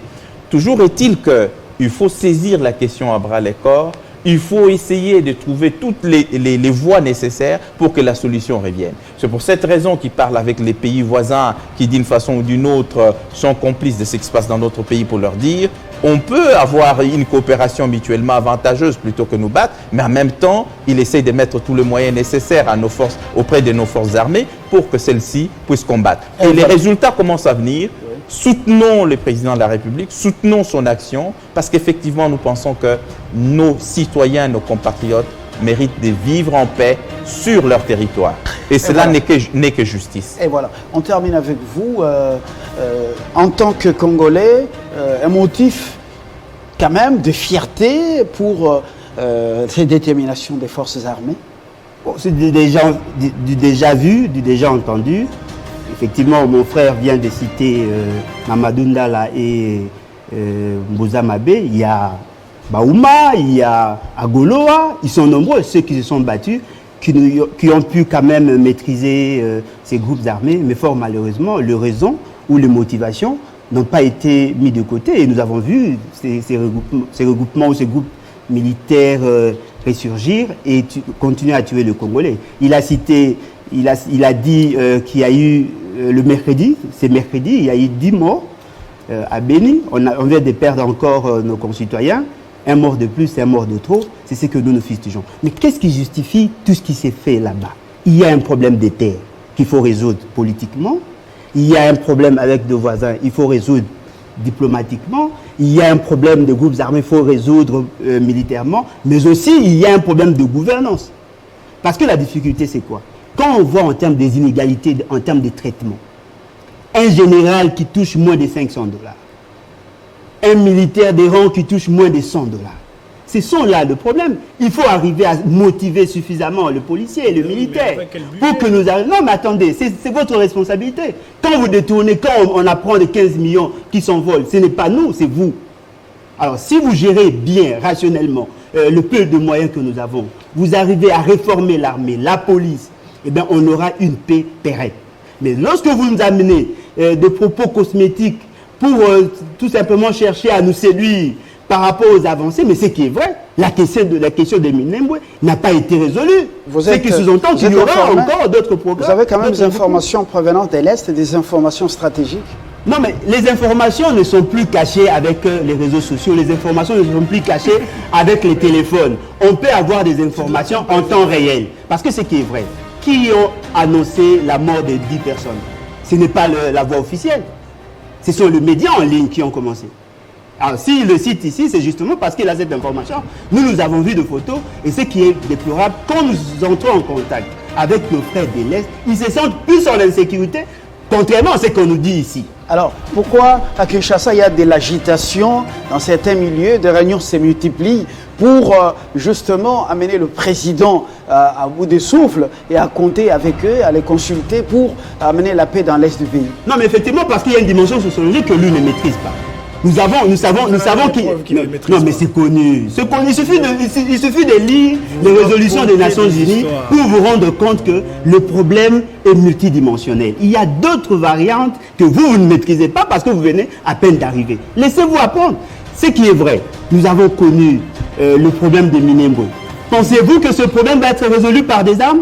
Toujours est-il qu'il faut saisir la question à bras-le-corps. Il faut essayer de trouver toutes les voies nécessaires pour que la solution revienne. C'est pour cette raison qu'il parle avec les pays voisins qui, d'une façon ou d'une autre, sont complices de ce qui se passe dans notre pays pour leur dire on peut avoir une coopération mutuellement avantageuse plutôt que nous battre, mais en même temps, il essaie de mettre tous les moyens nécessaires à nos forces, auprès de nos forces armées pour que celles-ci puissent combattre. Et les résultats commencent à venir. Soutenons le président de la République, soutenons son action, parce qu'effectivement, nous pensons que nos citoyens, nos compatriotes méritent de vivre en paix sur leur territoire. Et cela n'est que justice. Et voilà, on termine avec vous. En tant que Congolais, un motif quand même de fierté pour cette détermination des forces armées? Bon, c'est du déjà vu, du déjà entendu. Effectivement, mon frère vient de citer Mamadou Ndala et Mbunza Mabé. Il y a Baouma, il y a Agoloa. Ils sont nombreux, ceux qui se sont battus, qui ont pu quand même maîtriser ces groupes armés. Mais fort malheureusement, les raisons ou les motivations n'ont pas été mis de côté. Et nous avons vu ces regroupements ou ces groupes militaires ressurgir et continuer à tuer le Congolais. Il a cité, il a dit qu'il y a eu le mercredi, c'est mercredi, il y a eu 10 morts à Béni. On vient de perdre encore nos concitoyens. Un mort de plus, un mort de trop, c'est ce que nous nous fustigeons. Mais qu'est-ce qui justifie tout ce qui s'est fait là-bas? Il y a un problème de terre qu'il faut résoudre politiquement. Il y a un problème avec nos voisins, il faut résoudre diplomatiquement. Il y a un problème de groupes armés, il faut résoudre militairement. Mais aussi, il y a un problème de gouvernance. Parce que la difficulté, c'est quoi? Quand on voit en termes des inégalités, en termes de traitement, un général qui touche moins de $500, un militaire des rangs qui touche moins de $100, ce sont là le problème. Il faut arriver à motiver suffisamment le policier et le militaire pour que nous arrivions. Non, mais attendez, c'est votre responsabilité. Quand vous détournez, quand on apprend de 15 millions qui s'envolent, ce n'est pas nous, c'est vous. Alors, si vous gérez bien, rationnellement, le peu de moyens que nous avons, vous arrivez à réformer l'armée, la police, eh bien, on aura une paix pérenne. Mais lorsque vous nous amenez des propos cosmétiques pour tout simplement chercher à nous séduire par rapport aux avancées, mais ce qui est vrai, la question des Minembwe n'a pas été résolue. C'est qui sous-entend qu'il y aura encore d'autres programmes. Vous avez quand même des informations provenant de l'Est et des informations stratégiques? Non, mais les informations ne sont plus cachées avec les réseaux sociaux, les informations ne sont plus cachées avec les téléphones. On peut avoir des informations en temps réel. Parce que ce qui est vrai, qui ont annoncé la mort de 10 personnes? Ce n'est pas la voie officielle. Ce sont les médias en ligne qui ont commencé. Alors, s'il le cite ici, c'est justement parce qu'il a cette information. Nous avons vu de photos, et ce qui est déplorable, quand nous entrons en contact avec nos frères de l'Est, ils se sentent plus en insécurité, contrairement à ce qu'on nous dit ici. Alors, pourquoi à Kinshasa, il y a de l'agitation dans certains milieux, des réunions se multiplient pour justement amener le président à bout de souffle et à compter avec eux, à les consulter pour amener la paix dans l'Est du pays? Non, mais effectivement, parce qu'il y a une dimension sociologique que lui ne maîtrise pas. Nous savons qu'il... Non, mais c'est connu. C'est connu. Il suffit de lire les résolutions des Nations Unies pour vous rendre compte que le problème est multidimensionnel. Il y a d'autres variantes que vous ne maîtrisez pas parce que vous venez à peine d'arriver. Laissez-vous apprendre. Ce qui est vrai, nous avons connu le problème des Minembwe. Pensez-vous que ce problème va être résolu par des armes?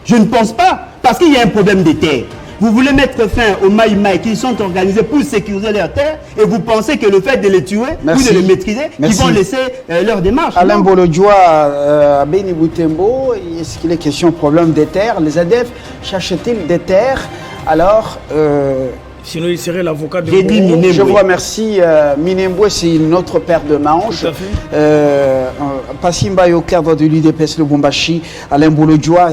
Je ne pense pas. Parce qu'il y a un problème de terre. Vous voulez mettre fin aux Maïmaï qui sont organisés pour sécuriser leur terre et vous pensez que le fait de les tuer ou de les maîtriser, ils vont laisser leur démarche. Alain Bolodjoa, à Béni Boutembo, est-ce qu'il est question de problème des terres? Les ADF cherchent-ils des terres Alors, sinon il serait l'avocat de J'ai dit Bongo. Minembwe. je vous remercie. Minembwe, c'est notre paire de manches. Tout à fait. Passimba est au cadre de l'UDPS Lubumbashi. Alain Boulodjoa,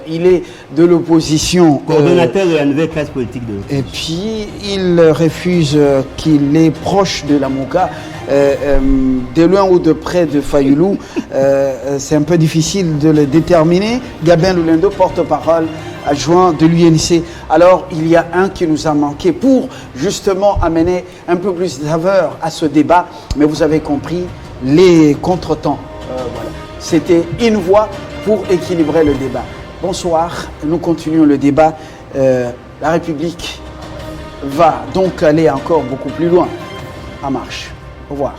il est de l'opposition. Coordonnateur de la nouvelle classe politique de l'opposition. Et puis, il refuse qu'il est proche de la Mouka. De loin ou de près de Fayoulou, c'est un peu difficile de le déterminer. Gabin Lulendo, porte-parole adjoint de l'UNC. Alors, il y a un qui nous a manqué pour justement amener un peu plus de saveur à ce débat. Mais vous avez compris, les contretemps. Voilà. C'était une voix pour équilibrer le débat. Bonsoir, nous continuons le débat. La République va donc aller encore beaucoup plus loin. En marche. Au revoir.